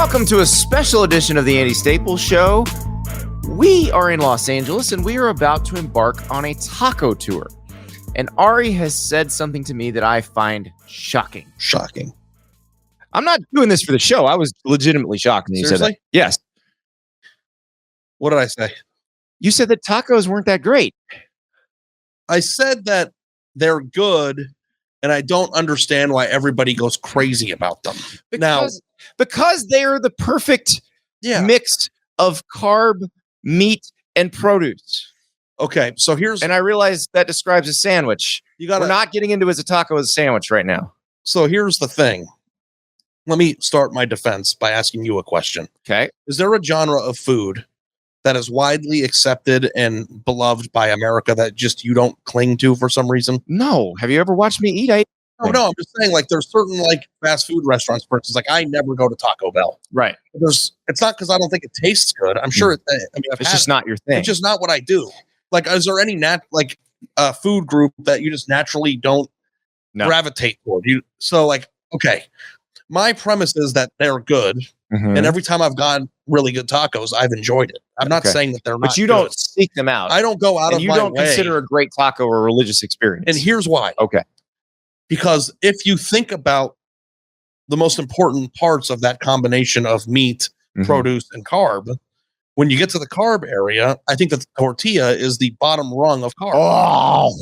Welcome to a special edition of the Andy Staples Show. We are in Los Angeles and we are about to embark on a taco tour. And Ari has said something to me that I find shocking. Shocking. I'm not doing this for the show. I was legitimately shocked when you said that. Yes. What did I say? You said that tacos weren't that great. I said that they're good, and I don't understand why everybody goes crazy about them. Because they are the perfect mix of carb, meat, and produce. Okay, so and I realize that describes a sandwich. We're not getting into as a taco as a sandwich right now. So here's the thing. Let me start my defense by asking you a question. Okay. Is there a genre of food that is widely accepted and beloved by America that just you don't cling to for some reason? No. Have you ever watched me eat? No, I'm just saying, like, there's certain, like, fast food restaurants, for instance, like, I never go to Taco Bell. Right. It's not because I don't think it tastes good. I'm sure it's just not your thing. It's just not what I do. Like, is there any food group that you just naturally don't gravitate toward? So, like, okay, my premise is that they're good, and every time I've gotten really good tacos, I've enjoyed it. I'm not saying that they're not. But you don't seek them out. I don't go out of my way. You don't consider a great taco a religious experience. And here's why. Okay. Because if you think about the most important parts of that combination of meat, produce, and carb, when you get to the carb area, I think that the tortilla is the bottom rung of carb. Oh,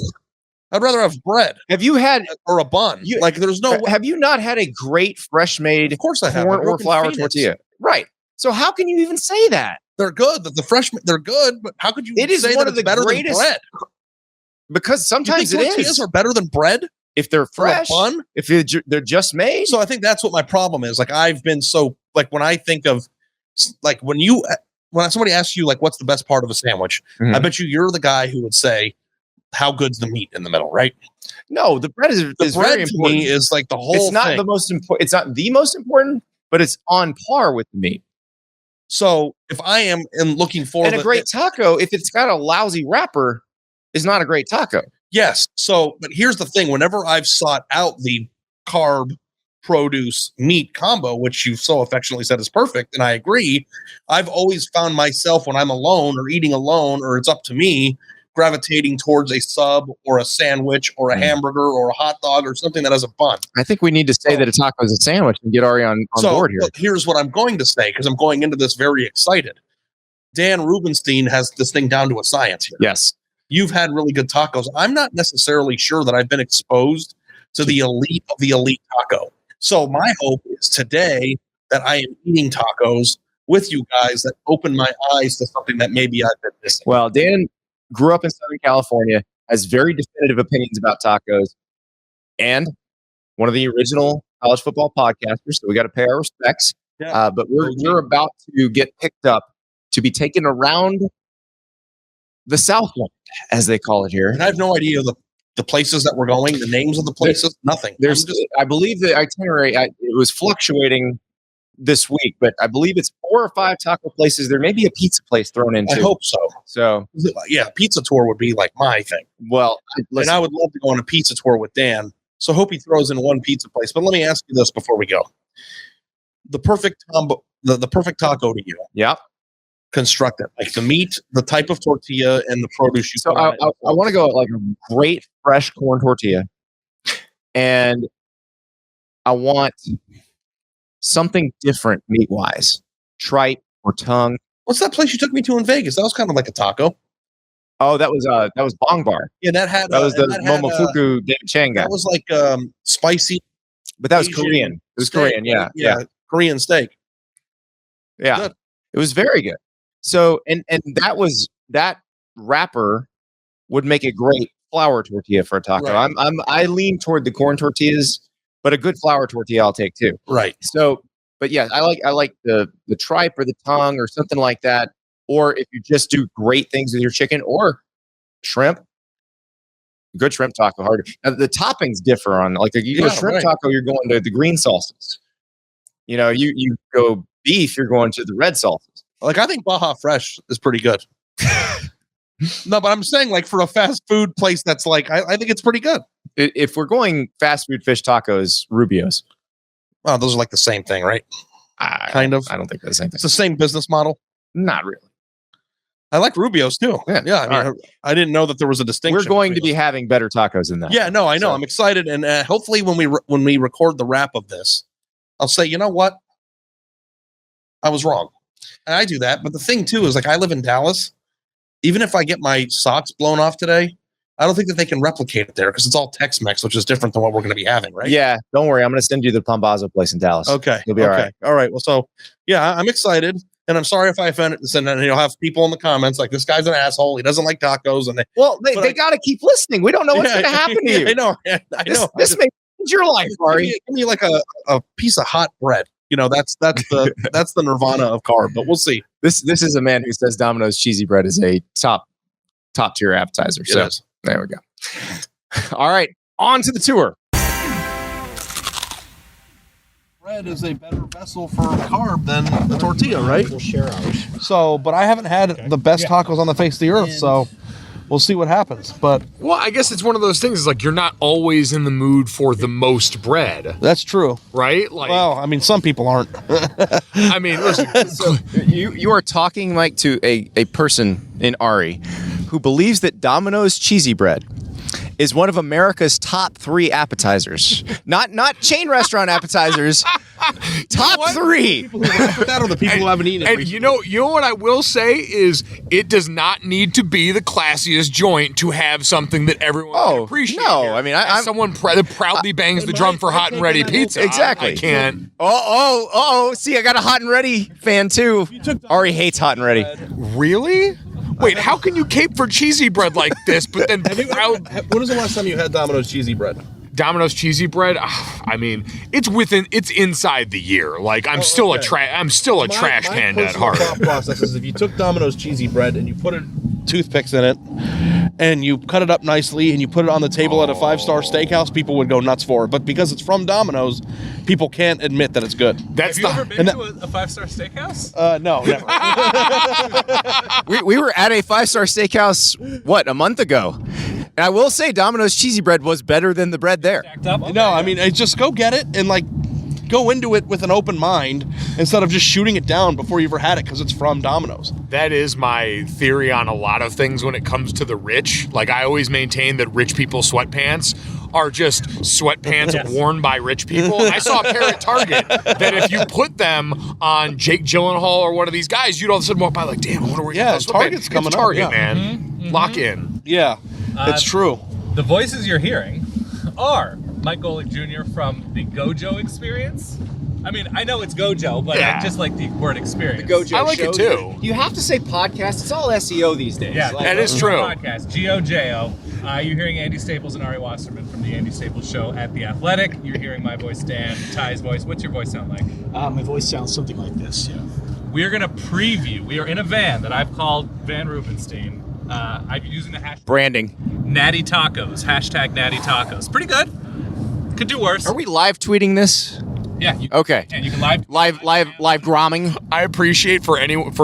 I'd rather have bread. Have you had or a bun? There's no. Have you not had a great fresh made? Of course I have. Corn or flour tortilla. Right. So how can you even say that they're good? They're good, but how could you? It is say one that of the better greatest. Than bread? Because sometimes it tortillas is. Are better than bread. If they're fresh, bun? If they're just made. So I think that's what my problem is. Like, I've been so, like, when I think of, like, when somebody asks you, like, what's the best part of a sandwich, I bet you're the guy who would say, how good's the meat in the middle, right? No, the bread is bread very important. To me is like the whole It's not thing. the most important. It's not the most important, but it's on par with the meat. So if I am looking for a great taco, if it's got a lousy wrapper, is not a great taco. Yes. So, but here's the thing. Whenever I've sought out the carb, produce, meat combo, which you so affectionately said is perfect, and I agree, I've always found myself when I'm alone or eating alone, or it's up to me, gravitating towards a sub or a sandwich or a hamburger or a hot dog or something that has a bun. I think we need to say that a taco is a sandwich and get Ari on board here. Look, here's what I'm going to say, because I'm going into this very excited. Dan Rubenstein has this thing down to a science here. Yes. You've had really good tacos. I'm not necessarily sure that I've been exposed to the elite of the elite taco. So my hope is today that I am eating tacos with you guys that open my eyes to something that maybe I've been missing. Well, Dan grew up in Southern California, has very definitive opinions about tacos, and one of the original college football podcasters. So we got to pay our respects. Yeah. But we're about to get picked up to be taken around the Southland, as they call it here. And I have no idea the places that we're going, the names of the places, nothing. I believe the itinerary, it was fluctuating this week, but I believe it's 4 or 5 taco places. There may be a pizza place thrown into. I hope so. So, yeah, pizza tour would be like my thing. Well, and I would love to go on a pizza tour with Dan. So hope he throws in one pizza place. But let me ask you this before we go: the perfect combo, the perfect taco to you. Yeah. Construct it, like the meat, the type of tortilla, and the produce you. So I want to go like a great fresh corn tortilla, and I want something different meat wise, tripe or tongue. What's that place you took me to in Vegas? That was kind of like a taco. Oh, that was Bong Bar. Yeah, that was the Momofuku David Chang guy. That was like spicy, but that was Asian Korean. It was steak, Korean, yeah, Korean steak. Yeah, good. It was very good. So, and that wrapper would make a great flour tortilla for a taco. Right. I lean toward the corn tortillas, but a good flour tortilla I'll take too. Right. So, but yeah, I like the tripe or the tongue or something like that. Or if you just do great things with your chicken or shrimp, good shrimp taco. Hard. Now, the toppings differ on like you go shrimp taco, you're going to the green sauces. You know, you go beef, you're going to the red sauces. Like, I think Baja Fresh is pretty good. No, but I'm saying, like, for a fast food place that's like, I think it's pretty good. If we're going fast food fish tacos, Rubio's. Oh, those are like the same thing, right? Kind of. I don't think that's the same thing. It's the same business model. Not really. I like Rubio's too. Yeah. I mean, I didn't know that there was a distinction. We're going to be having better tacos than that. Yeah, no, I know. So. I'm excited, and hopefully, when we record the wrap of this, I'll say, you know what, I was wrong, and I do that. But the thing too is, like, I live in Dallas. Even if I get my socks blown off today, I don't think that they can replicate it there because it's all Tex-Mex, which is different than what we're going to be having, right? Yeah, don't worry. I'm going to send you the Pambazo place in Dallas. Okay, you'll be all right. All right. Well, so yeah, I'm excited. And I'm sorry if I offended, and you'll have people in the comments like, this guy's an asshole. He doesn't like tacos. And they got to keep listening. We don't know what's going to happen to you. I know. This may change your life, Ari. Give me like a piece of hot bread. That's the nirvana of carb. But we'll see. This is a man who says Domino's cheesy bread is a top tier appetizer. So there we go. All right, on to the tour. Bread is a better vessel for carb than the tortilla, right? We'll share ours. So, but I haven't had the best tacos on the face of the earth, so we'll see what happens. But I guess it's one of those things. Like, you're not always in the mood for the most bread. That's true, right? Like, well, I mean, some people aren't. I mean, listen. So you are talking, Mike, to a person in Ari who believes that Domino's cheesy bread is one of America's top 3 appetizers. Not chain restaurant appetizers. Top 3. People who that are the people who haven't eaten it. And you know what I will say is it does not need to be the classiest joint to have something that everyone can appreciate. No, here. I mean, I'm someone that proudly bangs the drum for hot and ready pizza. Exactly. I can't. See, I got a hot and ready fan too. Ari hates hot and ready. Really? Wait, how can you cape for cheesy bread like this, but then when was the last time you had Domino's cheesy bread? Domino's cheesy bread? I mean, it's inside the year. Like, I'm still a trash can at heart. My thought process is if you took Domino's cheesy bread and you put toothpicks in it and you cut it up nicely and you put it on the table at a 5-star steakhouse, people would go nuts for it. But because it's from Domino's, people can't admit that it's good. Have you ever been to a 5-star steakhouse? No, never. we were at a 5-star steakhouse, a month ago. And I will say Domino's cheesy bread was better than the bread there. No, I mean, just go get it and go into it with an open mind instead of just shooting it down before you ever had it because it's from Domino's. That is my theory on a lot of things when it comes to the rich. Like, I always maintain that rich people's sweatpants are just sweatpants worn by rich people. I saw a pair at Target that if you put them on Jake Gyllenhaal or one of these guys, you'd all of a sudden walk by like, damn, I wonder where Target's coming up. Target, man. Mm-hmm. Lock in. Yeah, it's true. The voices you're hearing are Mike Golic Jr. from the Gojo Experience. I mean, I know it's Gojo, but I just like the word experience. The Gojo I like it too. You have to say podcast. It's all SEO these days. Yeah, that is true. Podcast, G-O-J-O. You're hearing Andy Staples and Ari Wasserman from the Andy Staples Show at The Athletic. You're hearing my voice, Dan, Ty's voice. What's your voice sound like? My voice sounds something like this, yeah. We're going to preview. We are in a van that I've called Van Rubenstein. I'm using the hashtag Branding. Natty Tacos. Hashtag Natty Tacos. Pretty good. Could do worse. Are we live tweeting this? Yeah. Okay. And you can live gromming. I appreciate for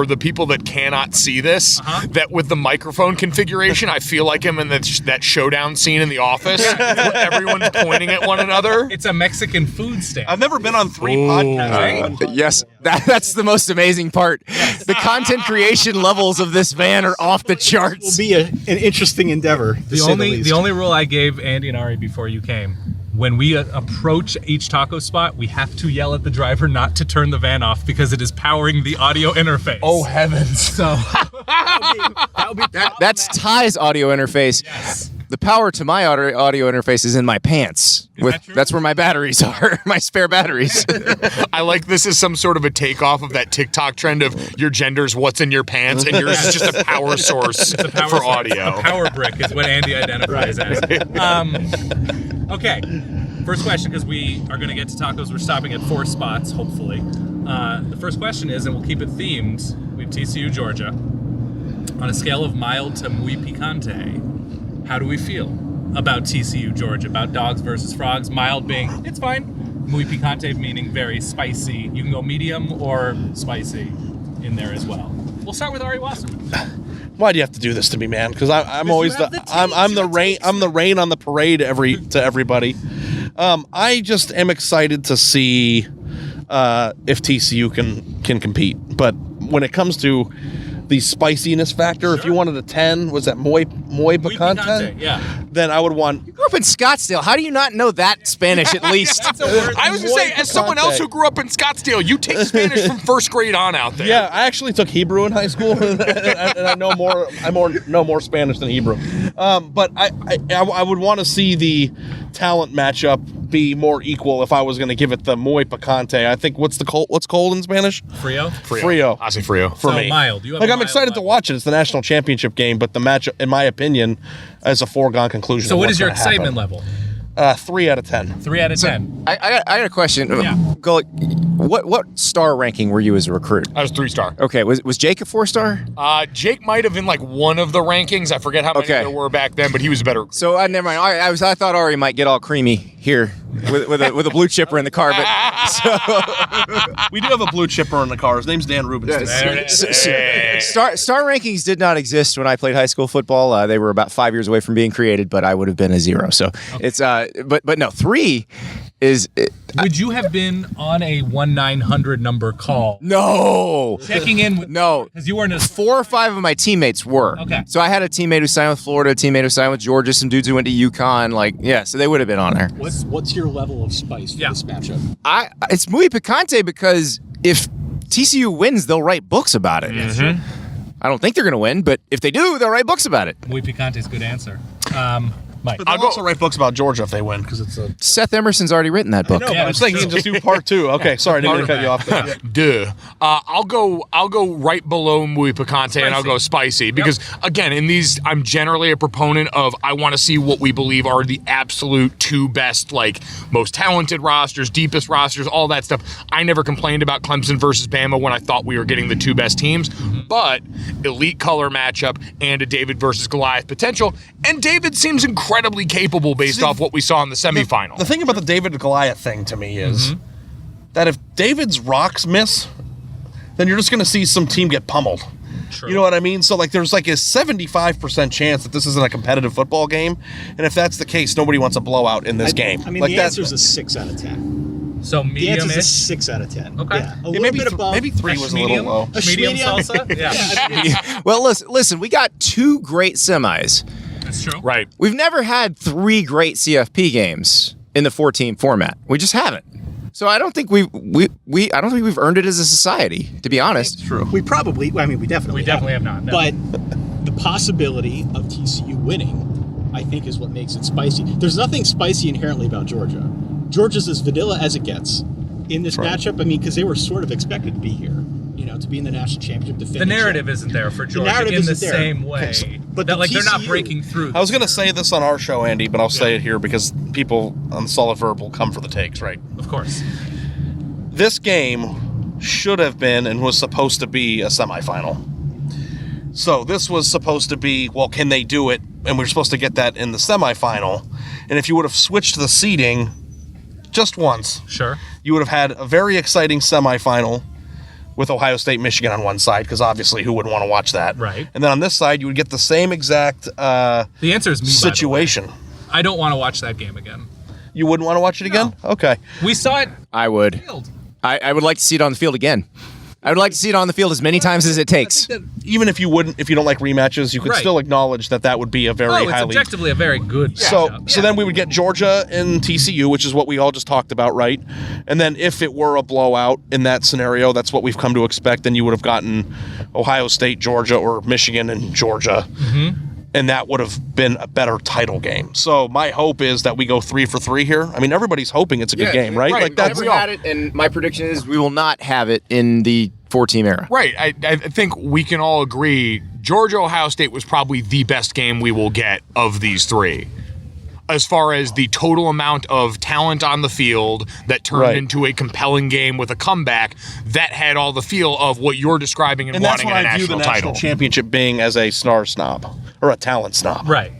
the people that cannot see this, that with the microphone configuration, I feel like I'm in that showdown scene in The Office where everyone's pointing at one another. It's a Mexican food stand. I've never been on 3 podcasts. Yes, that's the most amazing part. Yes. The content creation levels of this van are off the charts. It will be an interesting endeavor. The only rule I gave Andy and Ari before you came. When we approach each taco spot, we have to yell at the driver not to turn the van off because it is powering the audio interface. Oh, heavens. So that's Ty's audio interface. Yes. The power to my audio interface is in my pants. That's where my batteries are, my spare batteries. I like this is some sort of a takeoff of that TikTok trend of your gender's what's in your pants and yours is just a power source for audio. A power brick is what Andy identifies as. Okay, first question, because we are going to get to tacos. We're stopping at 4 spots, hopefully. The first question is, and we'll keep it themed, we have TCU, Georgia. On a scale of mild to muy picante, how do we feel about TCU, Georgia? About dogs versus frogs? Mild being, it's fine. Muy picante meaning very spicy. You can go medium or spicy in there as well. We'll start with Ari Wasserman. Why do you have to do this to me, man? Because I'm always I'm the rain on the parade to everybody. I just am excited to see if TCU can compete. But when it comes to the spiciness factor, if you wanted a 10, was that muy picante? Yeah. Then I would want. You grew up in Scottsdale. How do you not know that Spanish at least? I was going to say, as someone else who grew up in Scottsdale, you take Spanish from first grade on out there. Yeah, I actually took Hebrew in high school, and I know more. Know more Spanish than Hebrew. But I would want to see the talent matchup be more equal if I was going to give it the muy picante. I think what's cold in Spanish? Frio. I say frio. For So me. mild. You have Like, a I'm mild excited to level. watch it. It's the national championship game, but the match, in my opinion, is a foregone conclusion. So of what what's is your gonna happen. excitement level? 3 out of 10. 3 out of 10. I got a question. Yeah. Golic, what star ranking were you as a recruit? I was 3-star. Okay, was Jake a 4-star? Jake might have been like one of the rankings. I forget how many Okay. there were back then, but he was a better recruit. So never mind. I thought Ari might get all creamy here with a blue chipper in the car, but We do have a blue chipper in the car. His name's Dan Rubinstein. There it is. Hey. star rankings did not exist when I played high school football. They were about 5 years away from being created, but I would have been a 0. So it's but no, 3 is Would you have been on a 1-900 number call? no. Checking in with No. because you weren't as 4 or 5 of my teammates were. Okay. So I had a teammate who signed with Florida, a teammate who signed with Georgia, some dudes who went to UConn. Like, yeah, so they would have been on there. What's your level of spice for Yeah. this matchup? It's muy picante because if TCU wins, they'll write books about it. I don't think they're going to win, but if they do, they'll write books about it. Muy picante is a good answer. Mike. But they'll also write books about Georgia if they win, because it's a. Seth Emerson's already written that book. No, Yeah, but I'm saying you can just do part 2. Okay, sorry, I didn't mean to cut you off. there. Duh. I'll go right below muy picante and I'll go spicy because again, in these, I'm generally a proponent of I want to see what we believe are the absolute 2 best, like most talented rosters, deepest rosters, all that stuff. I never complained about Clemson versus Bama when I thought we were getting the 2 best teams, but elite color matchup and a David versus Goliath potential, and David seems incredibly capable based off what we saw in the semifinal. The thing about the David and Goliath thing to me is that if David's rocks miss, then you're just going to see some team get pummeled. True. You know what I mean? So, like, there's like a 75% chance that this isn't a competitive football game. And if that's the case, nobody wants a blowout in this game. I mean, like the that- answer is a 6 out of 10. So The answer is a medium-ish. 6 out of 10. Okay. Yeah, a Yeah, little maybe bit above. maybe 3 was a little Medium? low. Medium medium? salsa? Yeah. Well, listen, we got 2 great semis. That's true. Right. We've never had 3 great CFP games in the 4-team format. We just haven't. So I don't think we've earned it as a society, to be honest. True. We definitely We definitely have not. No. But the possibility of TCU winning, I think, is what makes it spicy. There's nothing spicy inherently about Georgia. Georgia's as vanilla as it gets in this matchup. I mean, because they were sort of expected to be here, to be in the national championship. the narrative isn't there for Georgia narrative in the isn't there. same way. Okay, so- but that, the like they're not TCU breaking through. I was going to say this on our show, Andy, but I'll say it here because people on Solid Verb will come for the takes, right? Of course. This game should have been and was supposed to be a semifinal. So this was supposed to be, well, can they do it? And we were supposed to get that in the semifinal. And if you would have switched the seeding just once, Sure. you would have had a very exciting semifinal with Ohio State, Michigan on one side, because obviously who wouldn't want to watch that? Right. And then on this side, you would get the same exact The answer is me. situation. By the way. I don't want to watch that game again. You wouldn't want to watch it again? Okay. We saw it. I would. Field. I would like to see it on the field again. I would like to see it on the field as many times as it takes. Even if you don't like rematches, you could Right. still acknowledge that would be a very It's highly. objectively a very good. So matchup. then we would get Georgia and TCU, which is what we all just talked about, right? And then if it were a blowout in that scenario, that's what we've come to expect. Then you would have gotten Ohio State, Georgia, or Michigan and Georgia. And that would have been a better title game. So my hope is that we go 3 for 3 here. I mean, everybody's hoping it's a good game, right? right. Like that's Never had it, and my prediction is we will not have it in the 4-team era. Right. I think we can all agree Georgia Ohio State was probably the best game we will get of these 3. As far as the total amount of talent on the field that turned into a compelling game with a comeback, that had all the feel of what you're describing and that's wanting what in a I view national the title. national championship being, as a snar snob or a talent snob. Right.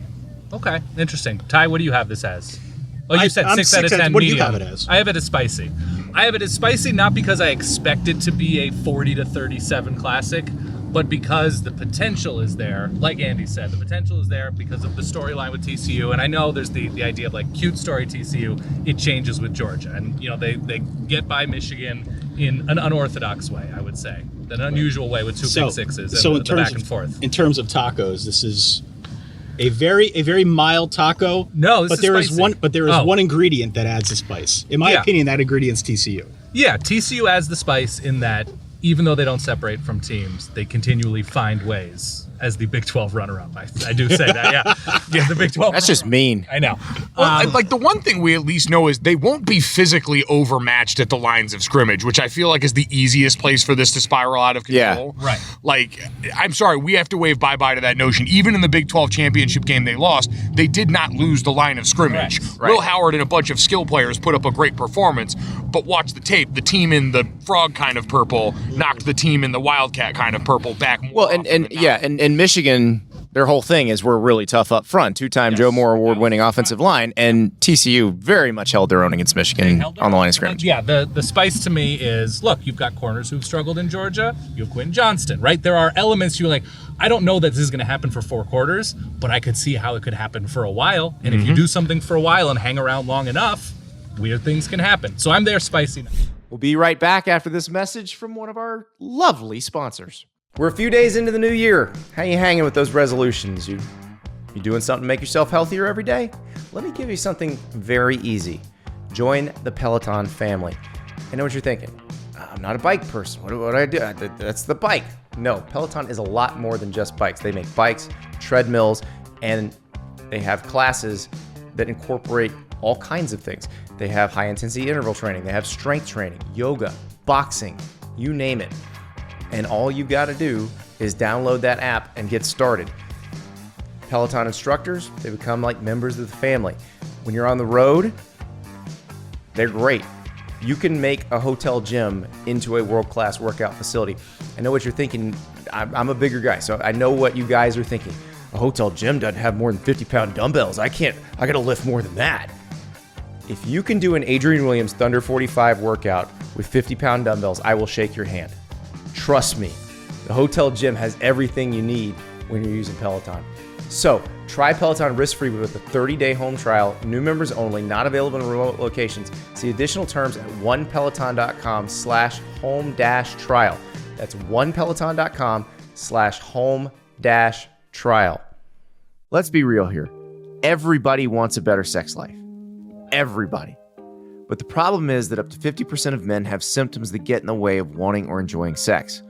Okay. Interesting. Ty, what do you have this as? Oh, you said I'm 6 out of 6 10 What do you medium. have it as? I have it as spicy. I have it as spicy not because I expect it to be a 40-37 classic, but because the potential is there. Like Andy said, the potential is there because of the storyline with TCU. And I know there's the idea of like cute story TCU. It changes with Georgia, and they get by Michigan in an unorthodox way, I would say. An unusual way with two pick sixes and the back and forth. In terms of tacos, this is a very mild taco. No, this there is spicy. There is one ingredient that adds the spice. In my opinion, that ingredient's TCU. Yeah, TCU adds the spice in that even though they don't separate from teams, they continually find ways. As the Big 12 runner-up, I do say that. Yeah, the Big 12. That's just mean. I know. Well, like the one thing we at least know is they won't be physically overmatched at the lines of scrimmage, which I feel like is the easiest place for this to spiral out of control. Yeah, right. Like, I'm sorry, we have to wave bye-bye to that notion. Even in the Big 12 championship game they lost, they did not lose the line of scrimmage. Right. Will Howard and a bunch of skill players put up a great performance, but watch the tape. The team in the frog kind of purple knocked the team in the wildcat kind of purple back more. Well, and Michigan, their whole thing is we're really tough up front. Two-time Joe Moore Award-winning offensive line, and TCU very much held their own against Michigan on the line of scrimmage. Yeah, the spice to me is, look, you've got corners who've struggled in Georgia. You have Quinn Johnston, right? There are elements you're like, I don't know that this is going to happen for 4 quarters, but I could see how it could happen for a while. And if you do something for a while and hang around long enough, weird things can happen. So I'm there spicy now. We'll be right back after this message from one of our lovely sponsors. We're a few days into the new year. How you hanging with those resolutions? You doing something to make yourself healthier every day? Let me give you something very easy. Join the Peloton family. I know what you're thinking. I'm not a bike person. What do I do? That's the bike. No, Peloton is a lot more than just bikes. They make bikes, treadmills, and they have classes that incorporate all kinds of things. They have high-intensity interval training. They have strength training, yoga, boxing, you name it. And all you got to do is download that app and get started. Peloton instructors, they become like members of the family. When you're on the road, they're great. You can make a hotel gym into a world-class workout facility. I know what you're thinking. I'm a bigger guy, so I know what you guys are thinking. A hotel gym doesn't have more than 50-pound dumbbells. I got to lift more than that. If you can do an Adrian Williams Thunder 45 workout with 50-pound dumbbells, I will shake your hand. Trust me, the hotel gym has everything you need when you're using Peloton. So try Peloton risk-free with a 30-day home trial, new members only, not available in remote locations. See additional terms at onepeloton.com/home-trial. That's onepeloton.com/home-trial. Let's be real here. Everybody wants a better sex life. Everybody. But the problem is that up to 50% of men have symptoms that get in the way of wanting or enjoying sex.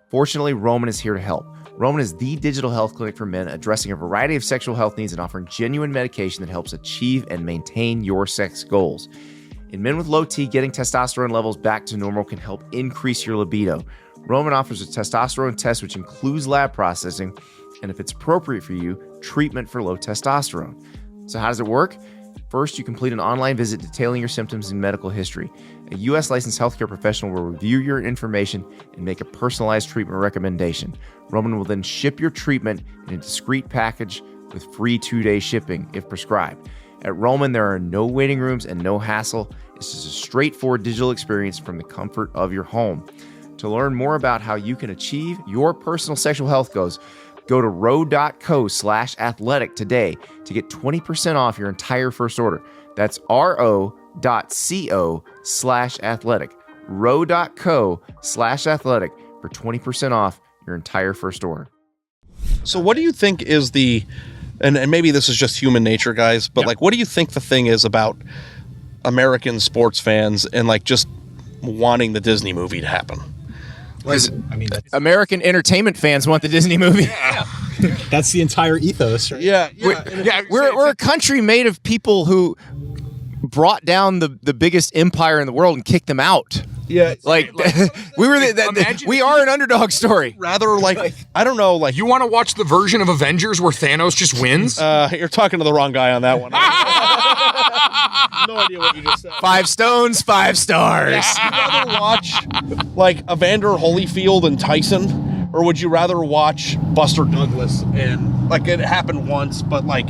Fortunately, Roman is here to help. Roman is the digital health clinic for men, addressing a variety of sexual health needs and offering genuine medication that helps achieve and maintain your sex goals. In men with low T, getting testosterone levels back to normal can help increase your libido. Roman offers a testosterone test which includes lab processing, and if it's appropriate for you, treatment for low testosterone. So how does it work? First, you complete an online visit detailing your symptoms and medical history. A U.S. licensed healthcare professional will review your information and make a personalized treatment recommendation. Roman will then ship your treatment in a discreet package with free 2-day shipping if prescribed. At Roman, there are no waiting rooms and no hassle. It's just a straightforward digital experience from the comfort of your home. To learn more about how you can achieve your personal sexual health goals, go to ro.co/athletic today to get 20% off your entire first order. That's ro.co/athletic. ro.co/athletic for 20% off your entire first order. So what do you think is and maybe this is just human nature, guys, but like, what do you think the thing is about American sports fans and like just wanting the Disney movie to happen? Because American entertainment fans want the Disney movie. Yeah. That's the entire ethos, right? Yeah. We're a country made of people who brought down the biggest empire in the world and kicked them out. Yeah, like we are an underdog story. Rather, like I don't know, like you want to watch the version of Avengers where Thanos just wins? You're talking to the wrong guy on that one. No idea what you just said. 5 stones, 5 stars. Would you rather watch like Evander Holyfield and Tyson, or would you rather watch Buster Douglas and like it happened once, but like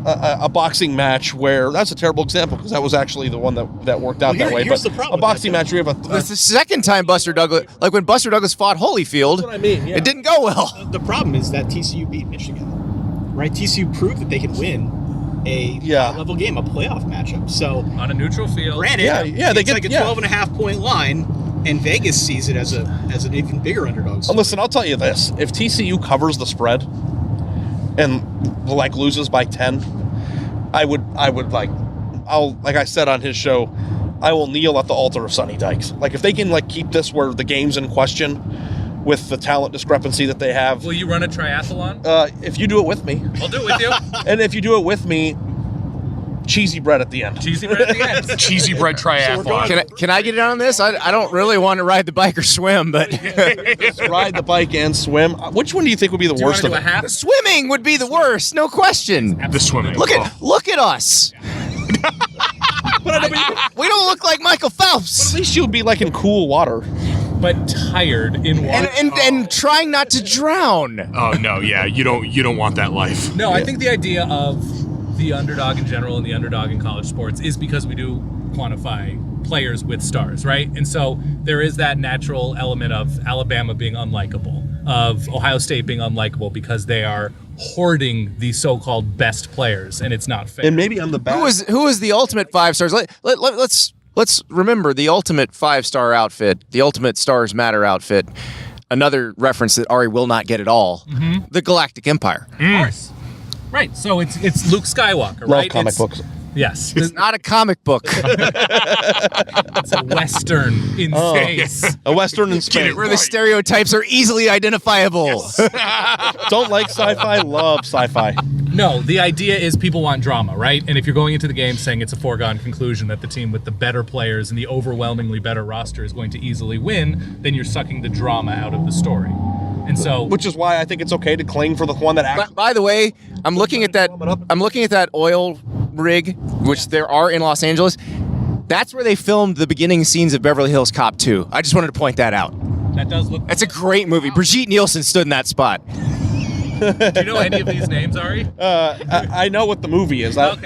a boxing match where that's a terrible example because that was actually the one that worked out that way. But a boxing match, we have it's the second time Buster Douglas, like when Buster Douglas fought Holyfield, that's what I mean, yeah. It didn't go well. The problem is that TCU beat Michigan, right? TCU proved that they could win a level game, a playoff matchup. So on a neutral field, granted, they it's get like a 12.5 point line. And Vegas sees it as an even bigger underdog. Well, listen, I'll tell you this: if TCU covers the spread and like loses by 10, like I said on his show, I will kneel at the altar of Sonny Dykes. Like if they can like keep this where the game's in question with the talent discrepancy that they have. Will you run a triathlon? If you do it with me. I'll do it with you. And if you do it with me, cheesy bread at the end. Cheesy bread at the end. Cheesy bread triathlon. Can I get in on this? I don't really want to ride the bike or swim, but Just ride the bike and swim. Which one do you think would be the Do you want worst to of do a it? half? swimming would be the worst, no question. The swimming. Look at us. We don't look like Michael Phelps. At least you would be like in cool water. But tired in water. And trying not to drown. Oh no, yeah, you don't want that life. No, I think the idea of the underdog in general and the underdog in college sports is because we do quantify players with stars, right? And so there is that natural element of Alabama being unlikable, of Ohio State being unlikable because they are hoarding the so-called best players, and it's not fair. And maybe I'm the best. Who is the ultimate 5 stars? Let's remember the ultimate 5-star outfit, the ultimate Stars Matter outfit. Another reference that Ari will not get at all. The Galactic Empire. Of course. Right. So it's Luke Skywalker, Love right? comic books. Yes. It's not a comic book. It's a Western in space. A Western in space. Where the stereotypes are easily identifiable. Don't like sci-fi, love sci-fi. No, the idea is people want drama, right? And if you're going into the game saying it's a foregone conclusion that the team with the better players and the overwhelmingly better roster is going to easily win, then you're sucking the drama out of the story. And so, Which is why I think it's okay to cling for the one that actually. By the way, I'm looking at that oil rig, which there are in Los Angeles. That's where they filmed the beginning scenes of Beverly Hills Cop 2. I just wanted to point that out. that does look. That's a great movie. Brigitte Nielsen stood in that spot. Do you know any of these names, Ari? I know what the movie is. But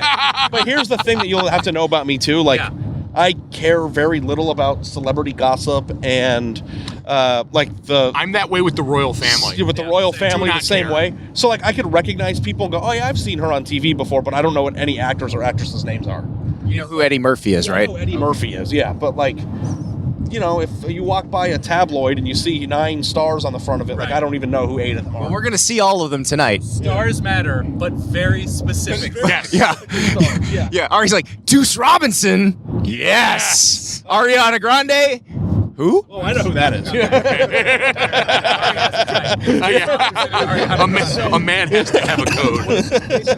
here's the thing that you'll have to know about me too. Like, Yeah. I care very little about celebrity gossip and I'm that way with the royal family. with the royal family Do the not same care. way. So like I could recognize people and go, oh yeah, I've seen her on TV before, but I don't know what any actors or actresses' names are. You know who Eddie Murphy is, right? I know who Eddie Murphy is, yeah. But like, you know, if you walk by a tabloid and you see 9 stars on the front of it, like Right. I don't even know who 8 of them are. We're going to see all of them tonight. Stars matter, but very specific. Yes. Yeah. Yeah. Ari's like, Deuce Robinson? Yes. Ariana Grande? Who? Oh, I know who that is. A man has to have a code.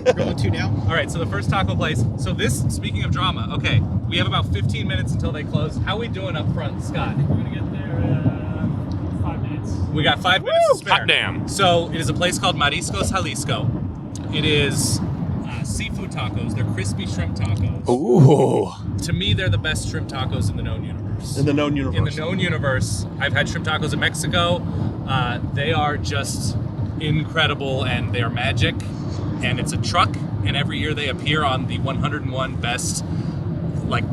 We're going to now. All right, so the first taco place. So this, speaking of drama, okay, we have about 15 minutes until they close. How are we doing up front, Scott? We're gonna get there 5 minutes. We got 5 minutes to spare. Hot damn. So it is a place called Mariscos Jalisco. It is seafood tacos. They're crispy shrimp tacos. Ooh. To me, they're the best shrimp tacos in the known universe. In the known universe. In the known universe, I've had shrimp tacos in Mexico. They are just incredible, and they are magic. And it's a truck, and every year they appear on the 101 best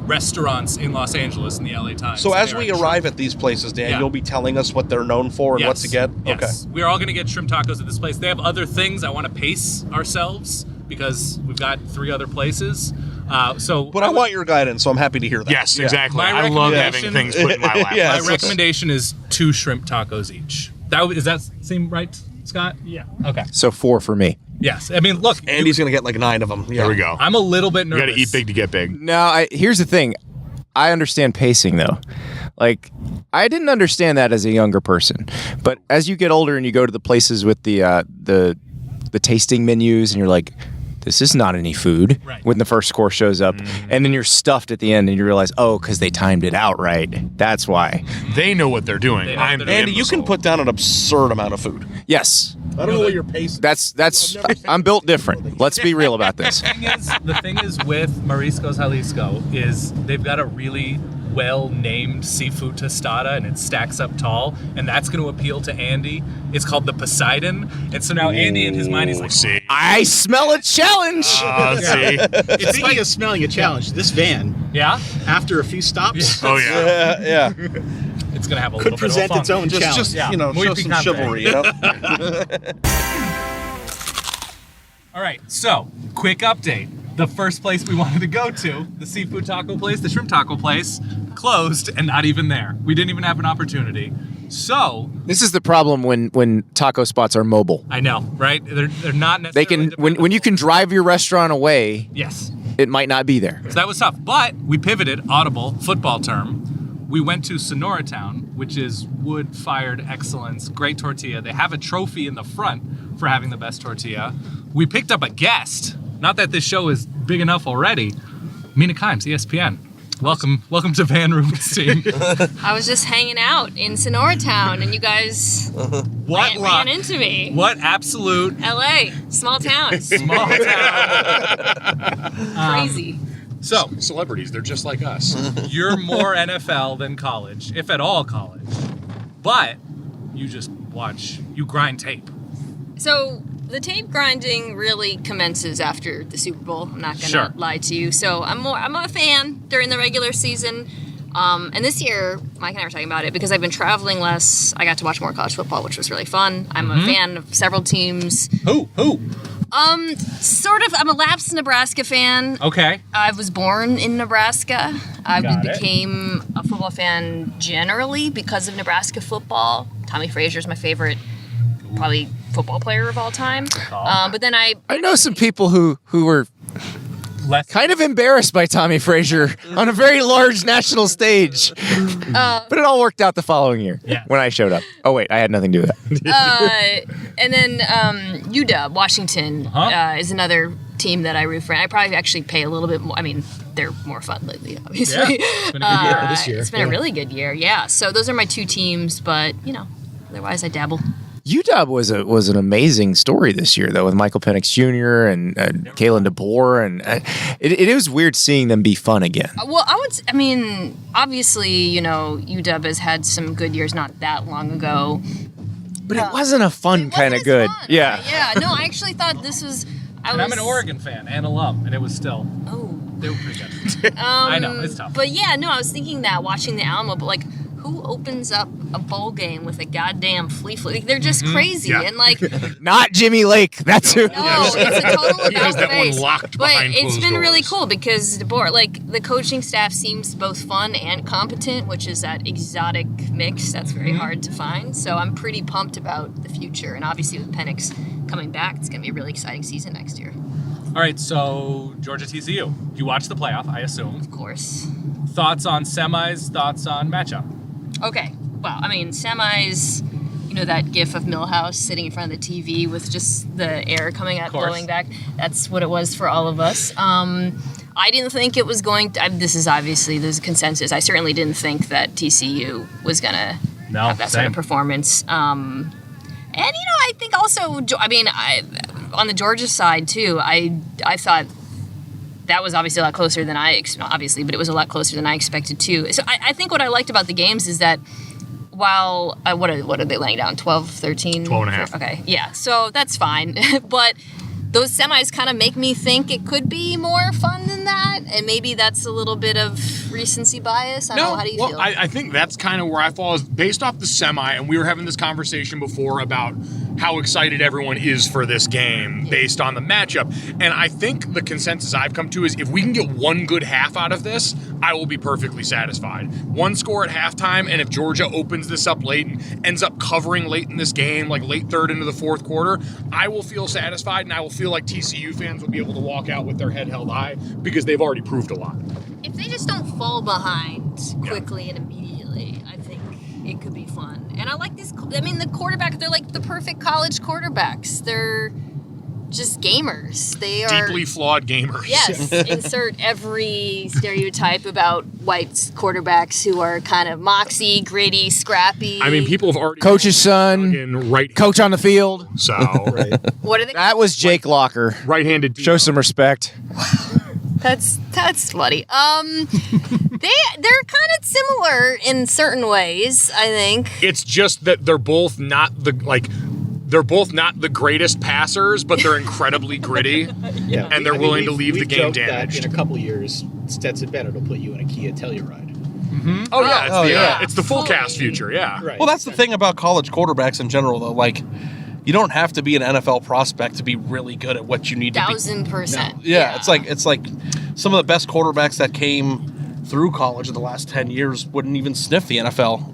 restaurants in Los Angeles in the LA Times. So as They are we a truck. arrive at these places, Dan, Yeah. you'll be telling us what they're known for and what to get? Yes. We're all going to get shrimp tacos at this place. They have other things. I want to pace ourselves because we've got 3 other places. But I want your guidance, so I'm happy to hear that. Yes, Yeah. exactly. My I love having recommendation- things put in my lap. Yeah. My recommendation is 2 shrimp tacos each. Does that seem right, Scott? Yeah. Okay. So 4 for me. Yes. I mean, look, Andy's going to get like 9 of them. Yeah. There we go. I'm a little bit You nervous. got to eat big to get big. No, here's the thing. I understand pacing, though. Like, I didn't understand that as a younger person. But as you get older and you go to the places with the tasting menus and you're like, this is not any food Right. when the first course shows up. And then you're stuffed at the end and you realize, oh, because they timed it out right. That's why. They know what they're doing. They know I'm what the they're Andy, you can imbecile. put down an absurd amount of food. Yes. I don't know what your pace That's I'm built different. Let's be real about this. The thing is with Mariscos Jalisco is they've got a really well-named seafood tostada, and it stacks up tall, and that's going to appeal to Andy. It's called the Poseidon, and so now Andy in his mind he's like, See. I smell a challenge. See. Speaking of smelling a challenge, this van, yeah, after a few stops, Oh, yeah. Yeah. it's going to have a could little present bit of its own challenge. Just Yeah. you know, Muy show some picante. chivalry, you know? All right, so quick update. the first place we wanted to go to, the seafood taco place, the shrimp taco place, closed and not even there. We didn't even have an opportunity. So This is the problem when taco spots are mobile. I know, right? They're not necessarily. They can when you can drive your restaurant away, Yes. it might not be there. So that was tough. But we pivoted, audible, football term. We went to Sonora Town, which is wood-fired excellence, great tortilla. They have a trophy in the front for having the best tortilla. We picked up a guest. Not that this show is big enough already. Mina Kimes, ESPN. Welcome to Van Ruben's team. I was just hanging out in Sonora Town, and you guys ran into me. What absolute LA, small town. small town. Crazy. So, Celebrities, they're just like us. you're more NFL than college, if at all college. But you just you grind tape. So the tape grinding really commences after the Super Bowl. I'm not gonna Sure. lie to you. So I'm a fan during the regular season. And this year, Mike and I were talking about it because I've been traveling less. I got to watch more college football, which was really fun. I'm a fan of several teams. Who? Sort of. I'm a lapsed Nebraska fan. Okay. I was born in Nebraska. I Got it. became a football fan generally because of Nebraska football. Tommy Frazier's my favorite, probably football player of all time. But then I know some people who were Less. kind of embarrassed by Tommy Frazier on a very large national stage. But it all worked out the following year Yeah. when I showed up. Oh, wait, I had nothing to do with that. and then UW Washington is another team that I root for. And I probably actually pay a little bit more. I mean, they're more fun lately, obviously. Yeah, it's been a good year this year. It's been a really good year, yeah. So those are my two teams, but otherwise I dabble. UW was an amazing story this year, though, with Michael Penix Jr. and Kalen DeBoer, and it was weird seeing them be fun again. Well, obviously, UW has had some good years not that long ago. But it wasn't a fun kind of good. Fun. Yeah. Yeah, no, I actually thought this was... And I'm an Oregon fan and alum, and it was still. Oh. They were pretty good. I know, it's tough. But yeah, no, I was thinking that watching the Alamo, but who opens up a bowl game with a goddamn flea flick? They're just crazy. Yeah. And Not Jimmy Lake. That's who. no, it's a total He has about that one face. locked But behind it's closed been really doors. cool because the coaching staff seems both fun and competent, which is that exotic mix that's very hard to find. So I'm pretty pumped about the future. And obviously with Penix coming back, it's going to be a really exciting season next year. All right, so Georgia TCU. You watched the playoff, I assume. Of course. Thoughts on semis, thoughts on matchup? Okay. Well, I mean, semis, that gif of Millhouse sitting in front of the TV with just the air coming out, blowing back. That's what it was for all of us. I didn't think it was going to, there's a consensus. I certainly didn't think that TCU was going to have that sort of performance. And, I think also, on the Georgia side, too, I thought that was obviously a lot closer than but it was a lot closer than I expected, too. So I think what I liked about the games is that while, what are they laying down, 12, 13? 12 and a half. Okay, yeah, so that's fine. But those semis kind of make me think it could be more fun than that, and maybe that's a little bit of recency bias. I don't know, how do you feel? I think that's kind of where I fall, is based off the semi, and we were having this conversation before about how excited everyone is for this game based on the matchup. And I think the consensus I've come to is if we can get one good half out of this, I will be perfectly satisfied. One score at halftime, and if Georgia opens this up late and ends up covering late in this game, like late third into the fourth quarter, I will feel satisfied, and I will feel like TCU fans will be able to walk out with their head held high because they've already proved a lot. If they just don't fall behind quickly and immediately, I think it could be fun. And I like this. I mean, the quarterback, they're like the perfect college quarterbacks. They're just gamers. They are Deeply flawed gamers. Yes, insert every stereotype about white quarterbacks who are kind of moxie, gritty, scrappy. I mean, people have already Coach's son, coach on the field. So What are they? That was Jake Locker. right-handed. Show some respect. That's funny. They're kind of similar in certain ways, I think. It's just that they're both not the greatest passers, but they're incredibly gritty. Yeah, And they're willing to leave the we've game joked that damaged. in a couple years, Stetson Bennett will put you in a Kia Telluride. Oh yeah, yeah. it's the full Fully. cast future. Yeah. Right. Well, that's the thing about college quarterbacks in general, though. you don't have to be an NFL prospect to be really good at what you need to be. 1,000%. Yeah, it's like some of the best quarterbacks that came through college in the last 10 years wouldn't even sniff the NFL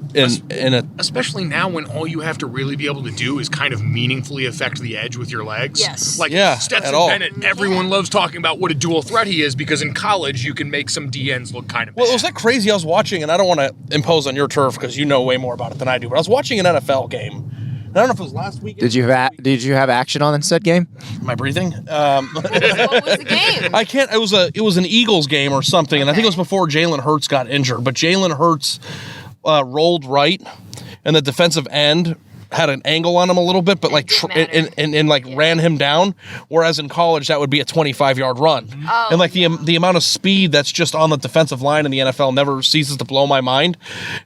especially now when all you have to really be able to do is kind of meaningfully affect the edge with your legs. Yes. Like Stetson Bennett, everyone loves talking about what a dual threat he is because in college you can make some DNs look kind of bad. Well, was that crazy? I was watching, and I don't want to impose on your turf because you know way more about it than I do, but I was watching an NFL game. I don't know if it was last week. Did you have action on in said game? Am I breathing? What was the game? I can't. It was an Eagles game or something, and I think it was before Jalen Hurts got injured. But Jalen Hurts rolled right, and the defensive end had an angle on him a little bit, but like ran him down. Whereas in college, that would be a 25-yard run. Oh, and like the amount of speed that's just on the defensive line in the NFL never ceases to blow my mind.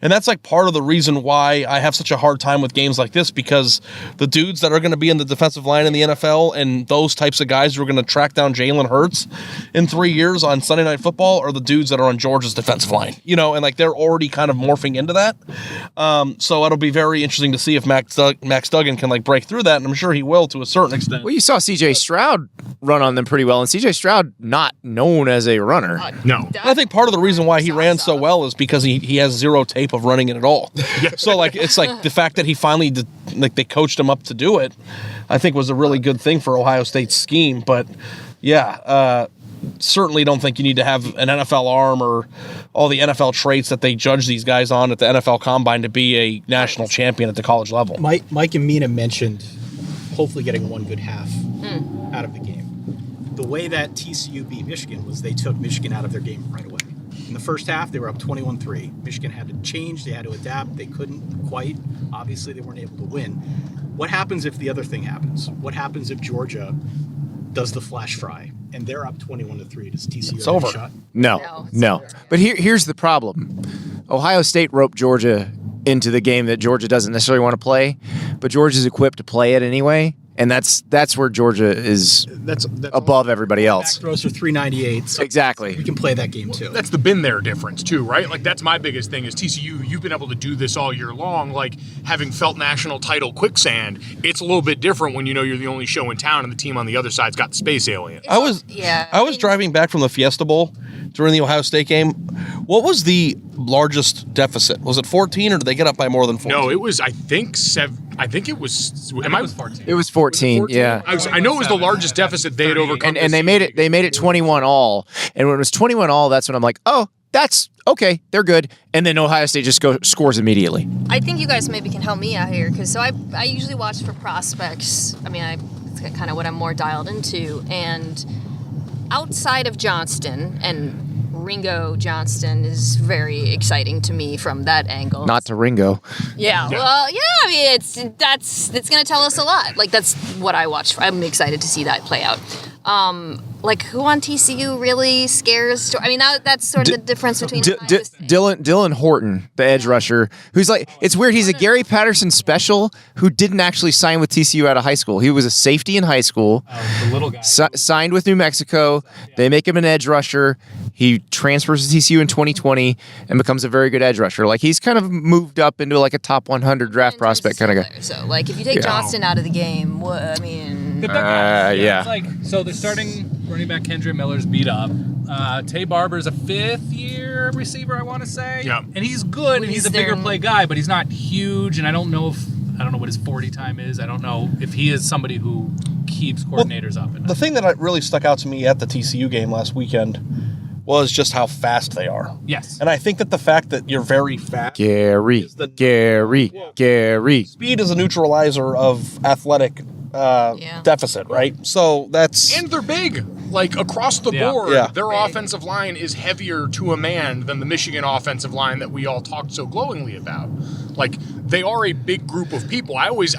And that's like part of the reason why I have such a hard time with games like this, because the dudes that are going to be in the defensive line in the NFL and those types of guys who are going to track down Jalen Hurts in 3 years on Sunday Night Football are the dudes that are on Georgia's defensive line, and like they're already kind of morphing into that. So it'll be very interesting to see if Max Duggan can like break through that, and I'm sure he will to a certain extent. Well, you saw C.J. Stroud run on them pretty well, and C.J. Stroud not known as a runner. No. I think part of the reason why he ran so well is because he has zero tape of running it at all. So like it's like the fact that he finally they coached him up to do it, I think was a really good thing for Ohio State's scheme. But certainly don't think you need to have an NFL arm or all the NFL traits that they judge these guys on at the NFL Combine to be a national champion at the college level. Mike and Mina mentioned hopefully getting one good half out of the game. The way that TCU beat Michigan was they took Michigan out of their game right away. In the first half, they were up 21-3. Michigan had to change. They had to adapt. They couldn't quite. Obviously, they weren't able to win. What happens if the other thing happens? What happens if Georgia does the flash fry and they're up 21-3? Does TCU have a shot? No. But here's the problem. Ohio State roped Georgia into the game that Georgia doesn't necessarily want to play, but Georgia's equipped to play it anyway. And that's where Georgia is that's above everybody else. Back throws for 398. So exactly. We can play that game too. That's the been there difference too, right? Like that's my biggest thing is TCU. You've been able to do this all year long. Like having felt national title quicksand, it's a little bit different when you know you're the only show in town and the team on the other side's got the space alien. I was driving back from the Fiesta Bowl during the Ohio State game. What was the largest deficit? Was it 14 or did they get up by more than 14? No, it was I think 7. I think it was. It was 14. It was 14. Yeah. I know it was the largest deficit they had overcome. And they made it. They made it 21 all. And when it was 21 all, that's when I'm like, oh, that's okay. They're good. And then Ohio State just scores immediately. I think you guys maybe can help me out here because I usually watch for prospects. I mean, it's kind of what I'm more dialed into. And outside of Johnston and Ringo Johnston is very exciting to me from that angle. Not to Ringo. Yeah. Well, yeah. I mean, it's going to tell us a lot. Like that's what I watch. I'm excited to see that play out. Like who on TCU really scares? I mean, that's sort of the difference between Dylan Horton, the edge rusher, who's like, it's weird. He's a Gary Patterson special who didn't actually sign with TCU out of high school. He was a safety in high school. The little guy. Signed with New Mexico. They make him an edge rusher. He transfers to TCU in 2020 and becomes a very good edge rusher. Like he's kind of moved up into like a top 100 draft prospect kind of guy. So like if you take Johnston out of the game, I mean, yeah. It's like so they're starting running back Kendra Miller's beat up. Tay Barber's a 5th-year receiver, I want to say. Yeah. And he's good, and he's a bigger play guy, but he's not huge, and I don't know what his 40 time is. I don't know if he is somebody who keeps coordinators up. The thing that really stuck out to me at the TCU game last weekend was just how fast they are. Yes. And I think that the fact that you're very fast. Gary. Speed is a neutralizer of athletic deficit, right? So that's... And they're big. Like, across the board, their offensive line is heavier to a man than the Michigan offensive line that we all talked so glowingly about. Like, they are a big group of people. I was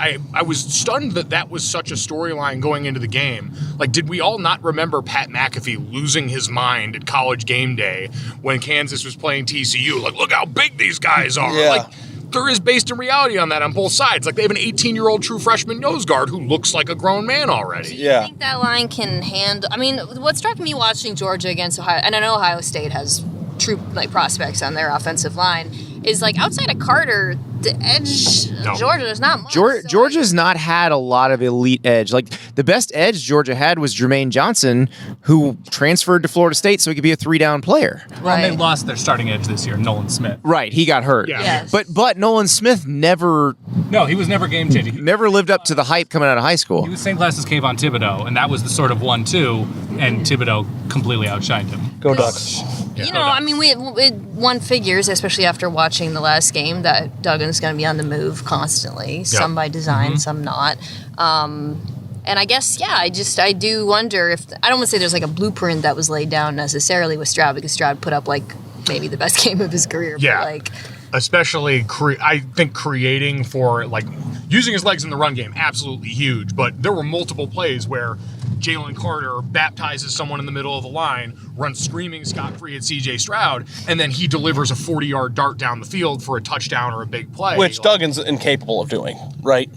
stunned that was such a storyline going into the game. Like, did we all not remember Pat McAfee losing his mind at College Game Day when Kansas was playing TCU? Like, look how big these guys are. Yeah. Like, there is based in reality on that on both sides. Like, they have an 18-year-old true freshman nose guard who looks like a grown man already. Do you think that line can handle... I mean, what struck me watching Georgia against Ohio... And I know Ohio State has true prospects on their offensive line. is like outside of Carter, the edge of Georgia, there's not much. Georgia's not had a lot of elite edge. Like the best edge Georgia had was Jermaine Johnson, who transferred to Florida State so he could be a 3-down player. Well, they lost their starting edge this year, Nolan Smith. Right, he got hurt. Yeah. Yes. But Nolan Smith never No, he was never game changing. never lived up to the hype coming out of high school. He was same class as Kayvon Thibodeau, and that was the sort of 1-2, and Thibodeau completely outshined him. Go Ducks. You know, I mean, we won figures, especially after watching the last game, that Duggan's going to be on the move constantly, some by design, some not. And I guess, I do wonder if, I don't want to say there's like a blueprint that was laid down necessarily with Stroud, because Stroud put up like maybe the best game of his career. Yeah. But like, especially I think creating for like using his legs in the run game, absolutely huge. But there were multiple plays where Jalen Carter baptizes someone in the middle of the line, runs screaming scot-free at CJ Stroud, and then he delivers a 40-yard dart down the field for a touchdown or a big play. Which Duggan's incapable of doing, right?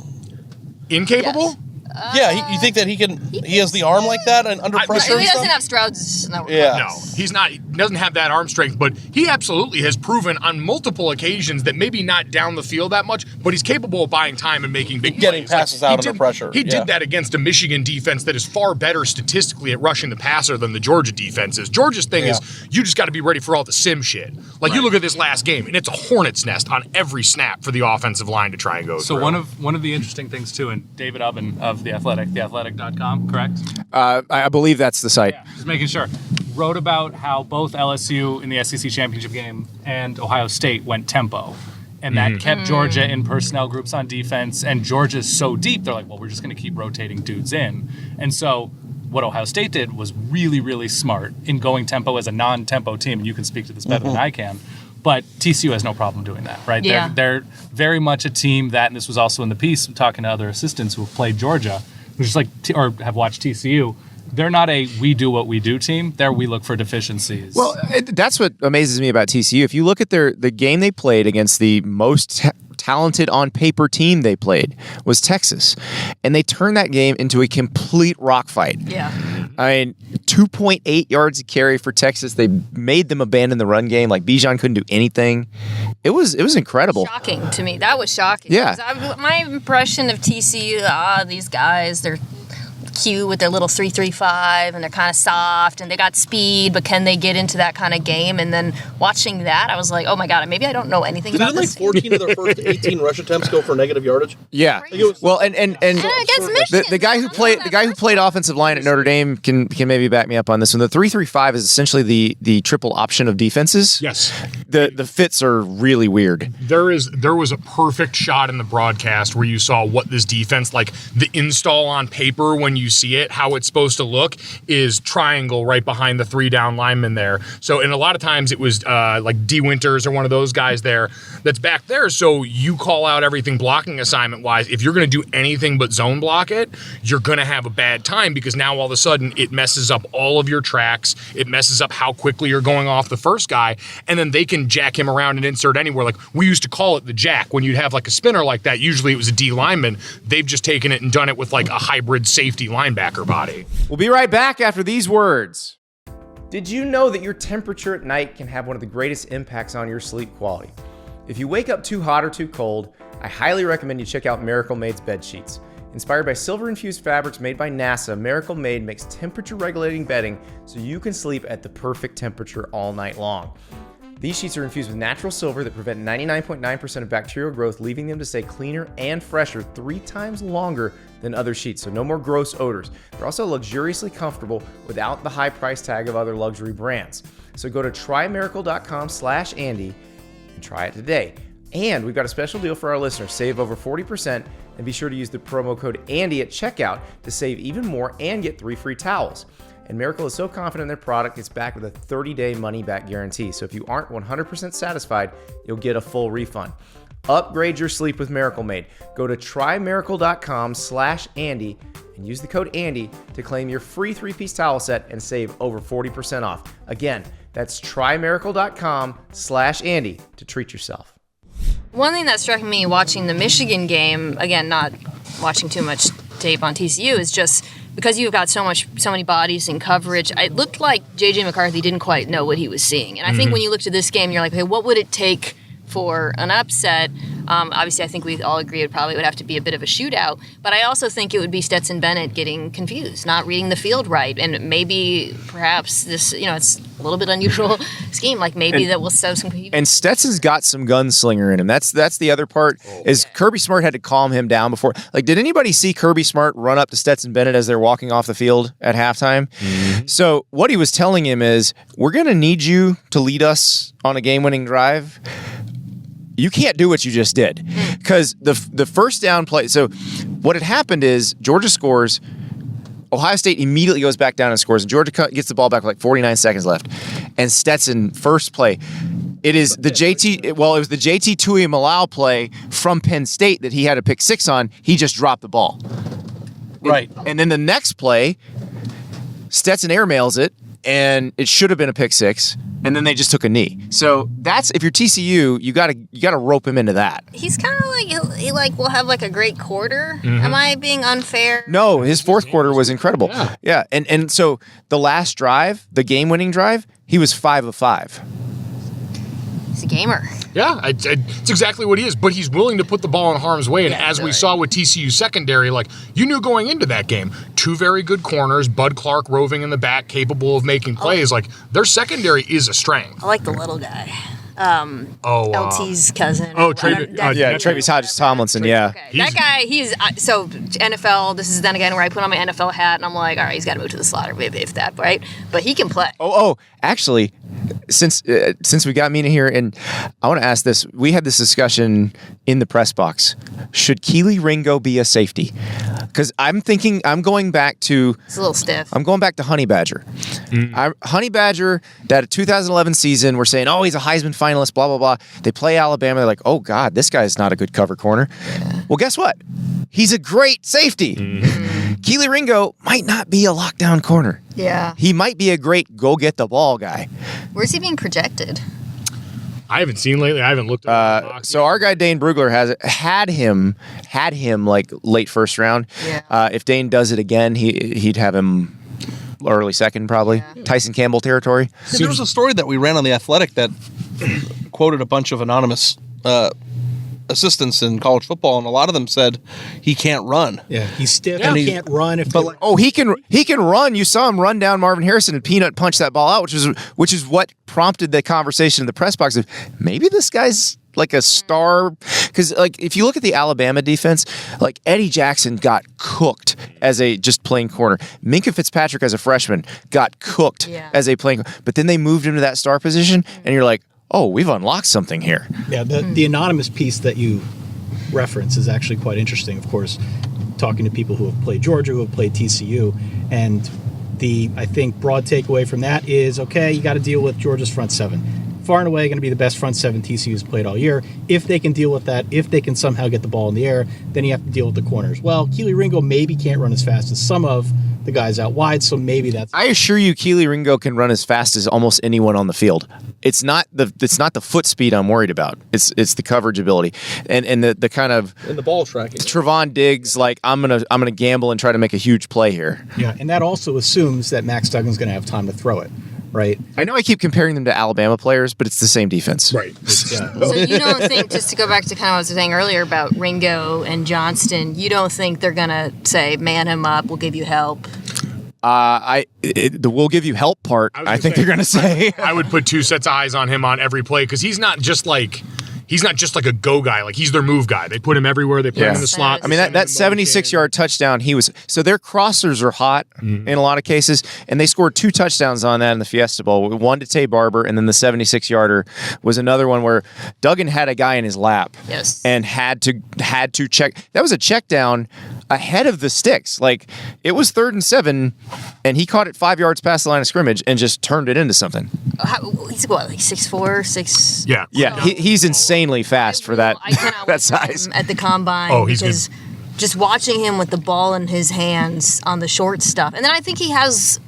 Incapable? Yes. Yeah, you think that he has the arm like that and under pressure? he and doesn't stuff? have Stroud's. No. Yeah. No, he's not. He doesn't have that arm strength, but he absolutely has proven on multiple occasions that maybe not down the field that much, but he's capable of buying time and making big Getting plays. passes out under pressure. He Yeah. did that against a Michigan defense that is far better statistically at rushing the passer than the Georgia defense is. Georgia's thing is you just got to be ready for all the sim shit. Like you look at this last game, and it's a hornet's nest on every snap for the offensive line to try and go So through. one of the interesting things too, and David Ubben of The Athletic, theathletic.com, correct? I believe that's the site. Yeah, just making sure. Wrote about how both LSU in the SEC championship game and Ohio State went tempo. And that kept Georgia in personnel groups on defense. And Georgia's so deep, they're like, well, we're just going to keep rotating dudes in. And so what Ohio State did was really, really smart in going tempo as a non-tempo team. And you can speak to this better than I can. But TCU has no problem doing that, right? Yeah. They're very much a team that, and this was also in the piece, talking to other assistants who have played Georgia, who just like, or have watched TCU. They're not a we do what we do team. They're we look for deficiencies. Well, that's what amazes me about TCU. If you look at the game they played against the most talented on paper team they played was Texas, and they turned that game into a complete rock fight. Yeah. I mean, 2.8 yards a carry for Texas. They made them abandon the run game. Like Bijan couldn't do anything. It was incredible. Shocking to me. That was shocking. Yeah. My impression of TCU, these guys, they're cute with their little 3.35 and they're kind of soft and they got speed, but can they get into that kind of game? And then watching that, I was like, oh my God, maybe I don't know anything about Didn't this. 14 of their first 18 rush attempts go for negative yardage? Yeah. Well, and against Michigan, the guy who played offensive line at Notre Dame can maybe back me up on this one. The 3.35 is essentially the triple option of defenses. Yes. The fits are really weird. There was a perfect shot in the broadcast where you saw what this defense, like the install on paper when you see it, how it's supposed to look is triangle right behind the 3-down lineman there. So, and a lot of times it was like D Winters or one of those guys there that's back there. So you call out everything blocking assignment wise. If you're going to do anything but zone block it, you're going to have a bad time because now all of a sudden it messes up all of your tracks. It messes up how quickly you're going off the first guy. And then they can jack him around and insert anywhere. Like we used to call it the jack. When you'd have like a spinner like that, usually it was a D lineman. They've just taken it and done it with like a hybrid safety linebacker body. We'll be right back after these words. Did you know that your temperature at night can have one of the greatest impacts on your sleep quality? If you wake up too hot or too cold, I highly recommend you check out Miracle Made's bed sheets. Inspired by silver-infused fabrics made by NASA, Miracle Made makes temperature-regulating bedding so you can sleep at the perfect temperature all night long. These sheets are infused with natural silver that prevent 99.9% of bacterial growth, leaving them to stay cleaner and fresher 3 times longer than other sheets, so no more gross odors. They're also luxuriously comfortable without the high price tag of other luxury brands. So go to trymiracle.com/Andy and try it today. And we've got a special deal for our listeners. Save over 40% and be sure to use the promo code Andy at checkout to save even more and get 3 free towels. And Miracle is so confident in their product, it's backed with a 30-day money-back guarantee. So if you aren't 100% satisfied, you'll get a full refund. Upgrade your sleep with Miracle Made. Go to trymiracle.com/Andy and use the code Andy to claim your free 3-piece towel set and save over 40% off. Again, that's trymiracle.com/Andy to treat yourself. One thing that struck me watching the Michigan game, again, not watching too much tape on TCU, is just because you've got so many bodies in coverage, it looked like J.J. McCarthy didn't quite know what he was seeing. And I think when you looked at this game, you're like, okay, what would it take for an upset. Obviously, I think we all agree it probably would have to be a bit of a shootout. But I also think it would be Stetson Bennett getting confused, not reading the field right. And maybe, perhaps, this, it's a little bit unusual scheme. Like, maybe that will set some confusion. And Stetson's got some gunslinger in him. That's the other part, is Kirby Smart had to calm him down before. Like, did anybody see Kirby Smart run up to Stetson Bennett as they're walking off the field at halftime? Mm-hmm. So what he was telling him is, we're going to need you to lead us on a game-winning drive. You can't do what you just did, because the first down play. So what had happened is Georgia scores. Ohio State immediately goes back down and scores, and Georgia gets the ball back with like 49 seconds left. And Stetson, first play, it is the JT. Well, it was the JT Tuimoloau play from Penn State that he had a pick 6 on. He just dropped the ball. Right. And then the next play, Stetson airmails it, and it should have been a pick 6. And then they just took a knee. So that's, if you're TCU, you gotta rope him into that. He's kind of like, he will have like a great quarter. Mm-hmm. Am I being unfair? No, his fourth quarter was incredible. Yeah. And so the last drive, the game-winning drive, he was 5 of 5. He's a gamer. Yeah, it's exactly what he is. But he's willing to put the ball in harm's way. And as we saw with TCU secondary, like, you knew going into that game, 2 very good corners, Bud Clark roving in the back, capable of making plays. Like, their secondary is a strength. I like the little guy. LT's cousin. Travis Hodges Tomlinson. Yeah, okay. That guy. He's so NFL. This is then again where I put on my NFL hat and I'm like, all right, he's got to move to the slaughter, if that, right? But he can play. Actually, since we got Mina here, and I want to ask this. We had this discussion in the press box. Should Keely Ringo be a safety? Because I'm going back to... It's a little stiff. I'm going back to Honey Badger. Honey Badger, that 2011 season, we're saying, he's a Heisman finalist, blah, blah, blah. They play Alabama. They're like, oh, God, this guy's not a good cover corner. Yeah. Well, guess what? He's a great safety. Mm-hmm. Keely Ringo might not be a lockdown corner. Yeah. He might be a great go-get-the-ball guy. Where's he being projected? I haven't seen lately. I haven't looked at so our guy Dane Brugler had him like late first round. Yeah. If Dane does it again, he'd have him early second probably. Yeah. Tyson Campbell territory. There was a story that we ran on The Athletic that quoted a bunch of anonymous assistants in college football, and a lot of them said he can't run. Yeah, he's stiff and he can't run. He can run. You saw him run down Marvin Harrison and peanut punch that ball out, which is what prompted the conversation in the press box of maybe this guy's like a star. Because like if you look at the Alabama defense, like Eddie Jackson got cooked as a just playing corner. Minkah Fitzpatrick as a freshman got cooked as a playing. But then they moved him to that star position, and you're like, oh, we've unlocked something here. Yeah, the anonymous piece that you reference is actually quite interesting, of course, talking to people who have played Georgia, who have played TCU, and I think, broad takeaway from that is, okay, you got to deal with Georgia's front seven. Far and away going to be the best front seven TCU's played all year. If they can deal with that, if they can somehow get the ball in the air, then you have to deal with the corners. Well, Keely Ringo maybe can't run as fast as some of the guys out wide, so maybe that's... I assure you, Keely Ringo can run as fast as almost anyone on the field. It's not the foot speed I'm worried about. It's the coverage ability and the kind of... And the ball tracking. Trevon Diggs, like, I'm gonna gamble and try to make a huge play here. Yeah, and that also assumes that Max Duggan's going to have time to throw it. Right. I know I keep comparing them to Alabama players, but it's the same defense. Right. So you don't think, just to go back to kind of what I was saying earlier about Ringo and Johnston, you don't think they're going to say, man him up, we'll give you help? The we'll give you help part, I think they're going to say. I would put 2 sets of eyes on him on every play because he's not just like a go guy. Like, he's their move guy. They put him everywhere. They put him in the slot. I mean, that 76-yard touchdown, so their crossers are hot in a lot of cases, and they scored 2 touchdowns on that in the Fiesta Bowl. One to Tay Barber, and then the 76-yarder was another one where Duggan had a guy in his lap and had to check. That was a check down ahead of the sticks. Like, it was 3rd and 7, and he caught it 5 yards past the line of scrimmage and just turned it into something. He's what, like 6'4", 6? Yeah. He's insanely fast for that that size. At the combine, he's good. Just watching him with the ball in his hands on the short stuff, and then I think he has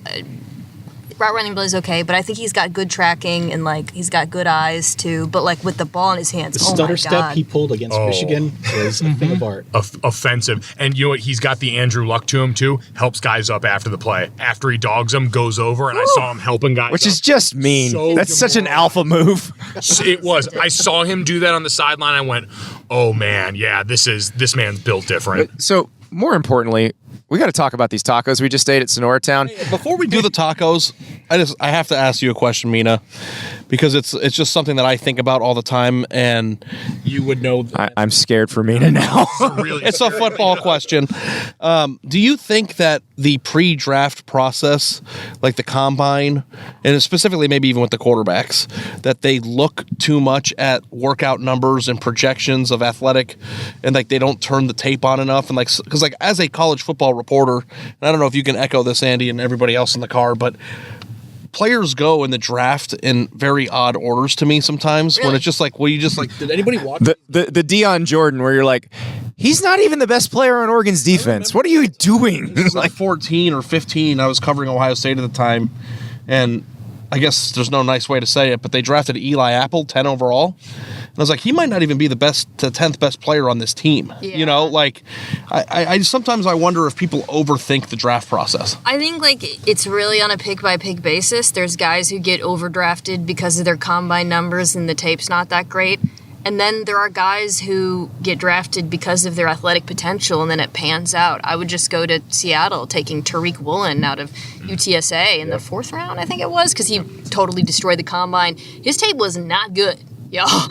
route running ability is okay, but I think he's got good tracking and like he's got good eyes too. But like with the ball in his hands, The stutter my step God. he pulled against Michigan was a thing of art. Offensive. And you know what? He's got the Andrew Luck to him too. Helps guys up after the play. After he dogs them, goes over, and I saw him helping guys Which up. is just mean. So That's such an alpha move. It was. I saw him do that on the sideline. I went, "Oh man, yeah, this man's built different." So more importantly, we got to talk about these tacos we just ate at Sonora Town. Before we do the tacos, I have to ask you a question, Mina, because it's just something that I think about all the time, and You would know that. I'm scared for Mina now. Really, it's a football question. Do you think that the pre-draft process, like the combine, and specifically maybe even with the quarterbacks, that they look too much at workout numbers and projections of athletic, and like they don't turn the tape on enough, and like because like as a college football reporter, and I don't know if you can echo this, Andy, and everybody else in the car, but players go in the draft in very odd orders to me sometimes. When it's just like, well, you just like, Did anybody watch? the Deion Jordan where you're like, he's not even the best player on Oregon's defense. What are you doing? This was like 14 or 15. I was covering Ohio State at the time, and I guess there's no nice way to say it, but they drafted Eli Apple 10 overall. And I was like, he might not even be the 10th best player on this team. Yeah. You know, like I sometimes I wonder if people overthink the draft process. I think like it's really on a pick by pick basis. There's guys who get overdrafted because of their combine numbers and the tape's not that great. And then there are guys who get drafted because of their athletic potential and then it pans out. I would just go to Seattle taking Tariq Woolen out of UTSA in the 4th round, I think it was, because he totally destroyed the combine. His tape was not good, y'all.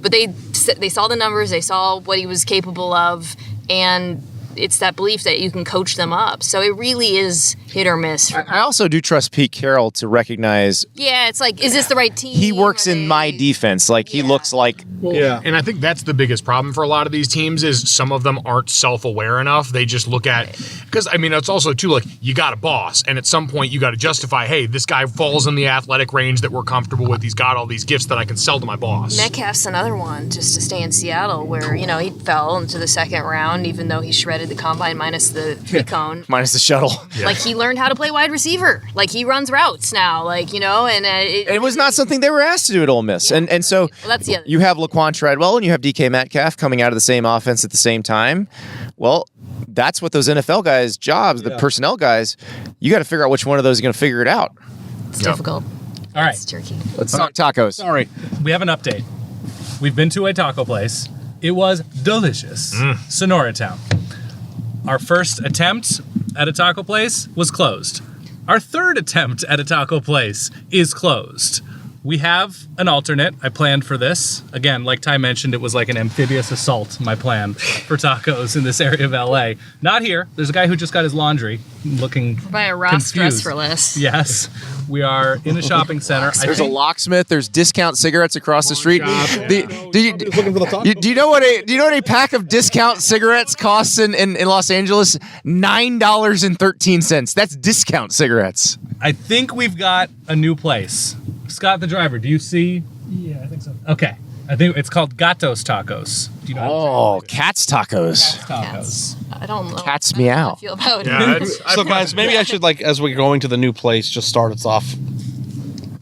But they saw the numbers, they saw what he was capable of, and it's that belief that you can coach them up. So it really is hit or miss. I also do trust Pete Carroll to recognize Yeah, it's like, is this the right team? he works Are in my they- defense. Like he looks like Yeah. And I think that's the biggest problem for a lot of these teams is some of them aren't self-aware enough. They just look at, because I mean, it's also too like you got a boss, and at some point you got to justify, hey, this guy falls in the athletic range that we're comfortable with. He's got all these gifts that I can sell to my boss. Metcalf's another one, just to stay in Seattle, where, you know, he fell into the 2nd round, even though he shredded the combine minus the 3-cone. minus the shuttle. Like, he learned how to play wide receiver. Like, he runs routes now, like, you know, and It was not something they were asked to do at Ole Miss. And so Well, that's the other. you have Laquan Treadwell and you have DK Metcalf coming out of the same offense at the same time. Well, that's what those NFL guys' jobs, the personnel guys, you got to figure out which one of those is going to figure it out. It's difficult. All right. It's tricky. Let's talk tacos. Sorry. We have an update. We've been to a taco place. It was delicious. Sonora Town. Our first attempt at a taco place was closed. Our 3rd attempt at a taco place is closed. We have an alternate. I planned for this. Again, like Ty mentioned, it was like an amphibious assault, my plan for tacos in this area of LA. Not here. There's a guy who just got his laundry looking By a Ross confused. dress for less. Yes. We are in a shopping center. There's a locksmith. There's discount cigarettes across the street. Do you know what a pack of discount cigarettes costs in Los Angeles? $9.13. That's discount cigarettes. I think we've got a new place. Scott, the driver, do you see? Yeah, I think so. Okay. I think it's called Gatos Tacos. Do you know how to Oh, Cat's tacos. tacos? I don't know. Cat's I don't know how meow. I feel about Yeah, it. that's, So guys, maybe I should like as we're going to the new place, just start us off.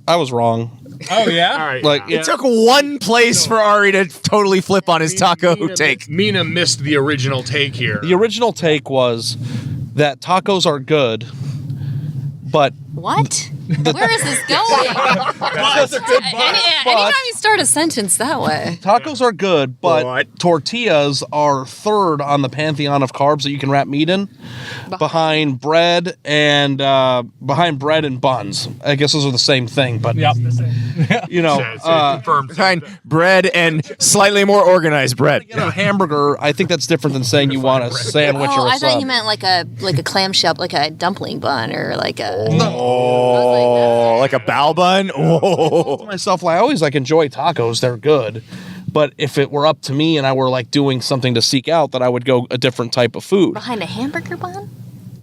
I was wrong. Oh, yeah? all right. Like It took one place for Ari to totally flip on his taco take. Mina missed the original take here. the original take was that tacos are good, but What? Where is this going? Anytime you start a sentence that way. tacos are good, but tortillas are 3rd on the pantheon of carbs that you can wrap meat in, behind bread and buns. I guess those are the same thing, but Yep. you know, Yeah, so confirmed. Behind bread and slightly more organized bread. you know, a hamburger. I think that's different than saying you want a sandwich or Oh, a I thought sub. you meant like a clamshell, like a dumpling bun or like a. Oh, like a bao bun? Oh. Myself, I always like enjoy tacos. They're good. But if it were up to me and I were like doing something to seek out, that I would go a different type of food. Behind a hamburger bun?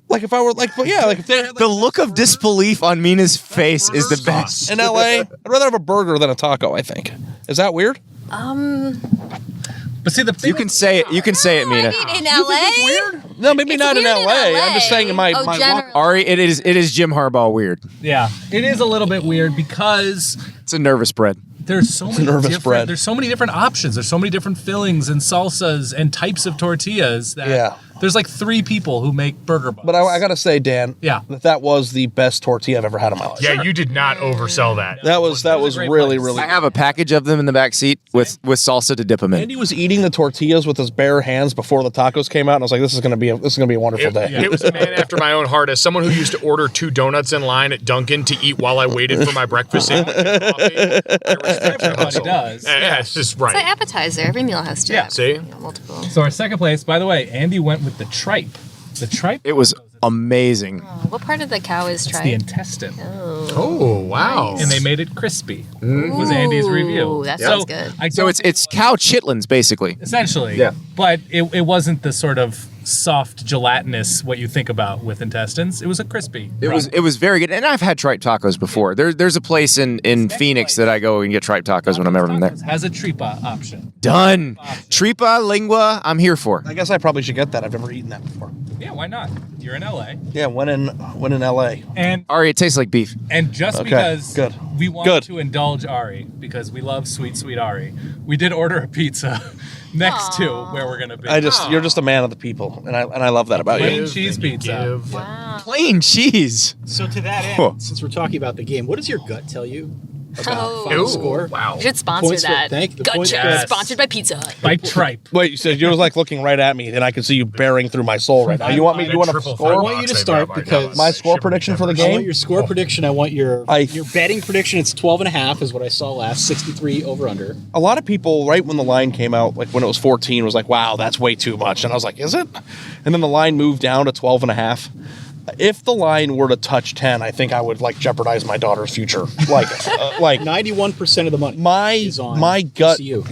Like if I were like, but yeah, like if they had The look of disbelief on Mina's face is the best. in LA, I'd rather have a burger than a taco, I think. Is that weird? But see, the thing You can say it. You can say it, Mina. I mean, in LA? No, maybe It's not in weird in LA. I'm LA. just saying in my Oh, my generally. Ari, it is Jim Harbaugh weird. Yeah, it is a little bit weird because It's a nervous spread. there's so many nervous different. bread. There's so many different options. There's so many different fillings and salsas and types of tortillas that there's like 3 people who make burger buns. But I gotta say, Dan, Yeah. that was the best tortilla I've ever had in my life. Yeah, you did not oversell that. That was great really place. really. I have a package of them in the back seat with salsa to dip them in. Andy was eating the tortillas with his bare hands before the tacos came out, and I was like, "This is gonna be a wonderful day." It was a man after my own heart. As someone who used to order 2 donuts in line at Dunkin' to eat while I waited for my breakfast sandwich and coffee, I respect your Everybody hustle. does. Yeah, it's just It's an right. appetizer. Every meal has to Yeah. have See? multiple. So our second place, by the way, Andy went with the tripe. The tripe. It was amazing. What part of the cow is It's tripe? the intestine, Oh, wow. and they made it crispy. Was Andy's review. Ooh, that sounds good. So it's cow chitlins basically. essentially, Yeah. But it wasn't the sort of soft gelatinous what you think about with intestines. It was a crispy. It was very good, and I've had tripe tacos before. There's a place in Phoenix that I go and get tripe tacos when I'm ever there. Has a tripa option. Done. Tripa lingua. I'm here for. I guess I probably should get that. I've never eaten that before. Yeah, why not? You're in LA, Yeah, when in LA. and Ari, it tastes like beef. just Okay, because good. we want Good. to indulge Ari because we love sweet Ari, we did order a pizza next to where we're gonna be. You're just a man of the people, and I love that about you. Plain cheese pizza. Wow. Plain cheese. So to that end, Huh. since we're talking about the game, what does your gut tell you about Oh. final Ooh, score? wow. You should sponsor Points for- that. thank you. The Gut points check, for- sponsored by Pizza Hut. By tripe. Wait, you said you were like looking right at me, and I could see you bearing through my soul right now. You want me to do a Triple score? I want you to start because My score prediction for the I game? want your score prediction. I want your I- betting prediction. It's 12.5 is what I saw last. 63 over under. A lot of people, right when the line came out, like when it was 14, was like, "Wow, that's way too much." And I was like, "Is it?" And then the line moved down to 12.5. If the line were to touch 10, I think I would like jeopardize my daughter's future. Like 91% of the money is on my gut. TCU.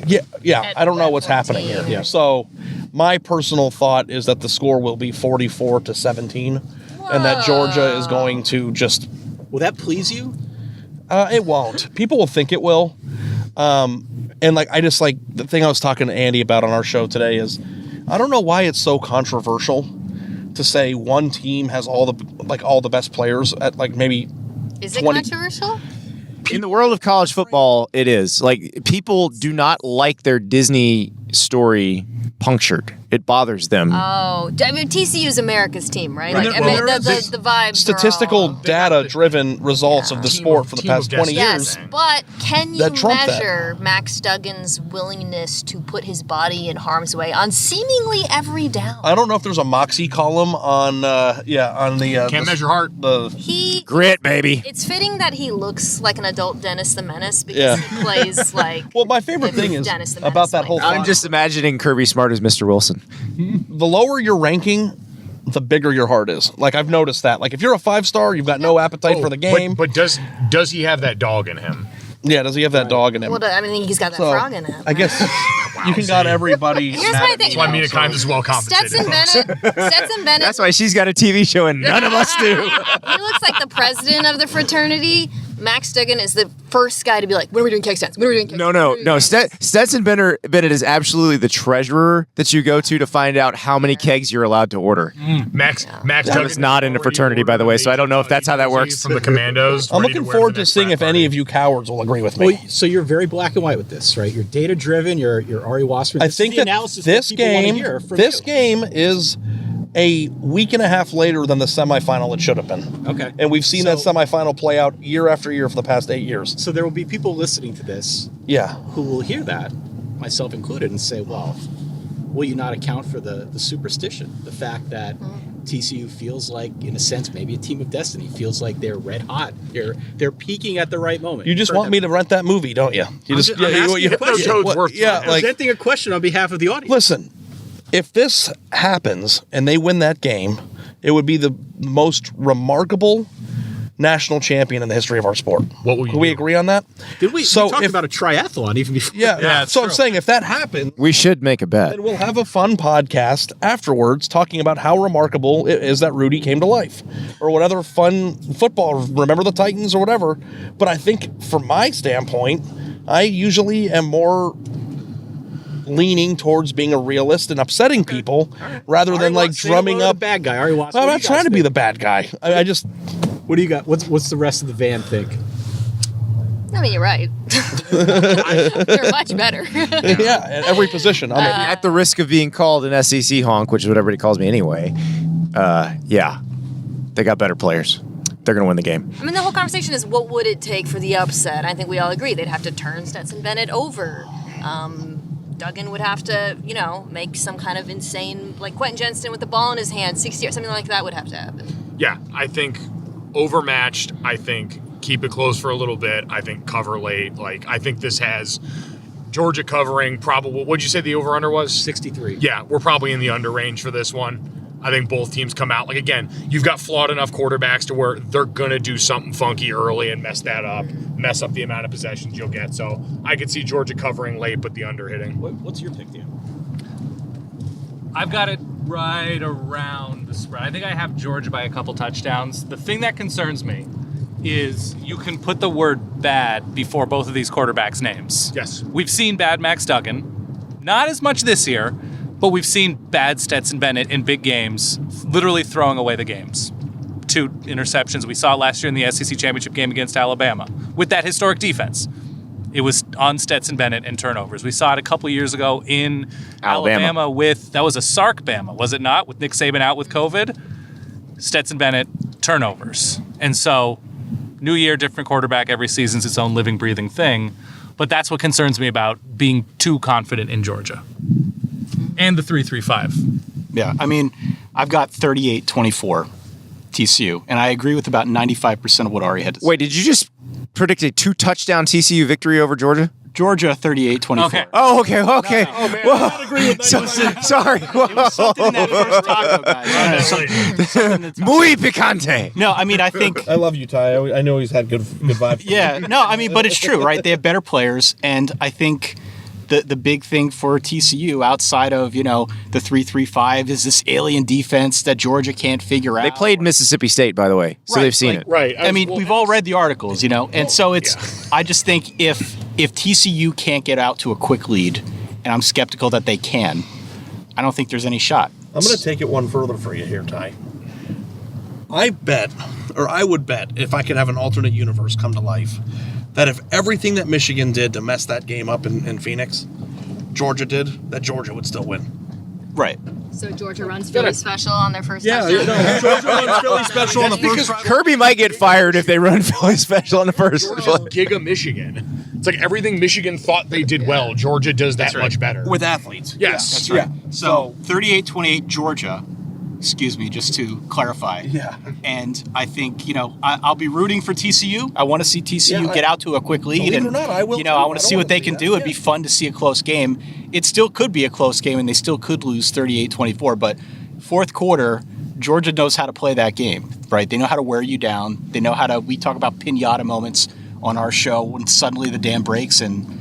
Yeah. I don't know what's happening here. Yeah. So my personal thought is that the score will be 44-17, and that Georgia is going to just. Will that please you? It won't. People will think it will. And like I just like the thing I was talking to Andy about on our show today is I don't know why it's so controversial to say one team has all the best players at like maybe Is it 20 controversial? In the world of college football, it is. Like, people do not like their Disney story punctured. It bothers them. Oh, I mean, TCU is America's team, right? Right. Like, I Well, mean, the vibes. statistical Are all, data-driven results of the Team sport of- for the team of past 20 destiny. years. yes, but can you that trump that. measure Max Duggan's willingness to put his body in harm's way on seemingly every down? I don't know if there's a Moxie column on the Can't measure heart. He Grit, baby. It's fitting that he looks like an adult Dennis the Menace because Yeah. he plays like. Well, my favorite the thing is Dennis the Menace, about that like whole that. I'm just imagining Kirby Smart as Mr. Wilson. the lower your ranking, the bigger your heart is. Like I've noticed that. Like if you're a 5-star, you've got no appetite for the game. But does he have that dog in him? Yeah, does he have that dog in him? Well, I mean, he's got that So, frog in it. I guess you can got everybody. Here's mad my at thing. me That's why now, Mina so- Kimes is well compensated. Stetson Bennett. That's why she's got a TV show and none of us do. He looks like the president of the fraternity. Max Duggan is the first guy to be like, when are we doing keg stands? When are we doing keg stands? When are we doing keg stands?" Stetson Bennett is absolutely the treasurer that you go to find out how many kegs you're allowed to order. Max That Duggan was not in a fraternity, by the way, so I don't know if that's how that works. From the Commandos. I'm ready looking wear forward the to next seeing frat if any party. of you cowards will agree with me. Well, so you're very black and white with this, right? You're data driven. You're Ari Wasserman. I This is think the that analysis this that people wanna game, hear from this you. game is a week and a half later than the semifinal it should have been. Okay. And we've seen that semifinal play out year after year for the past 8 years. So there will be people listening to this Yeah. who will hear that, myself included, and say, well, will you not account for the superstition? The fact that TCU feels like, in a sense, maybe a team of destiny, feels like they're red hot. They're peaking at the right moment. You just Heard want that- me to rent that movie, don't you? You I'm asking you a question. yeah, like presenting a question on behalf of the audience. listen, if this happens and they win that game, it would be the most remarkable national champion in the history of our sport. What will you Can we do? agree on that? Did we So talked if- about a triathlon even before? Yeah. Yeah, so I'm true. saying if that happens, We should make a bet. then we'll have a fun podcast afterwards talking about how remarkable it is that Rudy came to life or what other fun football, remember the Titans or whatever. But I think from my standpoint, I usually am more leaning towards being a realist and upsetting people rather than like drumming up. Bad guy. Ari Watson. I'm not trying to be the bad guy. I just. What do you got? What's the rest of the van think? I mean, you're right. They're much better. Yeah, at every position. At the risk of being called an SEC honk, which is what everybody calls me anyway. Yeah, they got better players. They're going to win the game. I mean, the whole conversation is what would it take for the upset? I think we all agree they'd have to turn Stetson Bennett over. Duggan would have to, make some kind of insane, like Quentin Jensen with the ball in his hand, 60 or something like that would have to happen. Yeah, I think overmatched. I think keep it close for a little bit. I think cover late. Like, I think this has Georgia covering probably, what'd you say the over-under was? 63. Yeah, we're probably in the under range for this one. I think both teams come out. Like, again, you've got flawed enough quarterbacks to where they're going to do something funky early and mess that up, mess up the amount of possessions you'll get. So I could see Georgia covering late, but the under hitting. What's your pick, Dan? I've got it right around the spread. I think I have Georgia by a couple touchdowns. The thing that concerns me is you can put the word bad before both of these quarterbacks' names. Yes. We've seen bad Max Duggan. Not as much this year, but we've seen bad Stetson Bennett in big games, literally throwing away the games. 2 interceptions. We saw it last year in the SEC championship game against Alabama with that historic defense. It was on Stetson Bennett and turnovers. We saw it a couple years ago in Alabama with, that was a Sark Bama, was it not? With Nick Saban out with COVID. Stetson Bennett, turnovers. And so, new year, different quarterback, every season's its own living, breathing thing. But that's what concerns me about being too confident in Georgia. And the 3-3-5. Yeah, I mean, I've got 38-24 TCU, and I agree with about 95% of what Ari had to say. Wait, did you just predict a 2-touchdown TCU victory over Georgia? Georgia 38-24. Okay. Oh, okay. Oh, man, Whoa. agree with Sorry. It was something in that first taco, guys. Something that's- Muy picante. No, I mean, I think... I love you, Ty. I know he's had good vibes. Yeah, no, I mean, but it's true, right? They have better players, and I think... The big thing for TCU outside of, the 3-3-5 is this alien defense that Georgia can't figure out. They played Mississippi State, by the way, so they've seen it. Right. I mean, we've all read the articles, and so it's. I just think if TCU can't get out to a quick lead, and I'm skeptical that they can, I don't think there's any shot. I'm going to take it one further for you here, Ty. I would bet, if I could have an alternate universe come to life, that if everything that Michigan did to mess that game up in Phoenix, Georgia did, that Georgia would still win. Right. So Georgia runs Philly special on their first touchdown. Georgia runs Philly special on the first drive. Kirby might get fired if they run Philly special in the first. Giga Michigan. It's like everything Michigan thought they did well, Georgia does that much better. With athletes. Yes. That's right. Yeah. So 38-28 Georgia. Excuse me, just to clarify. Yeah. And I think, I'll be rooting for TCU. I want to see TCU get out to a quick lead. Believe it And, or not, I will. I want to see what they can do. It'd be fun to see a close game. It still could be a close game, and they still could lose 38-24. But fourth quarter, Georgia knows how to play that game, right? They know how to wear you down. They know how to, we talk about pinata moments on our show when suddenly the dam breaks and,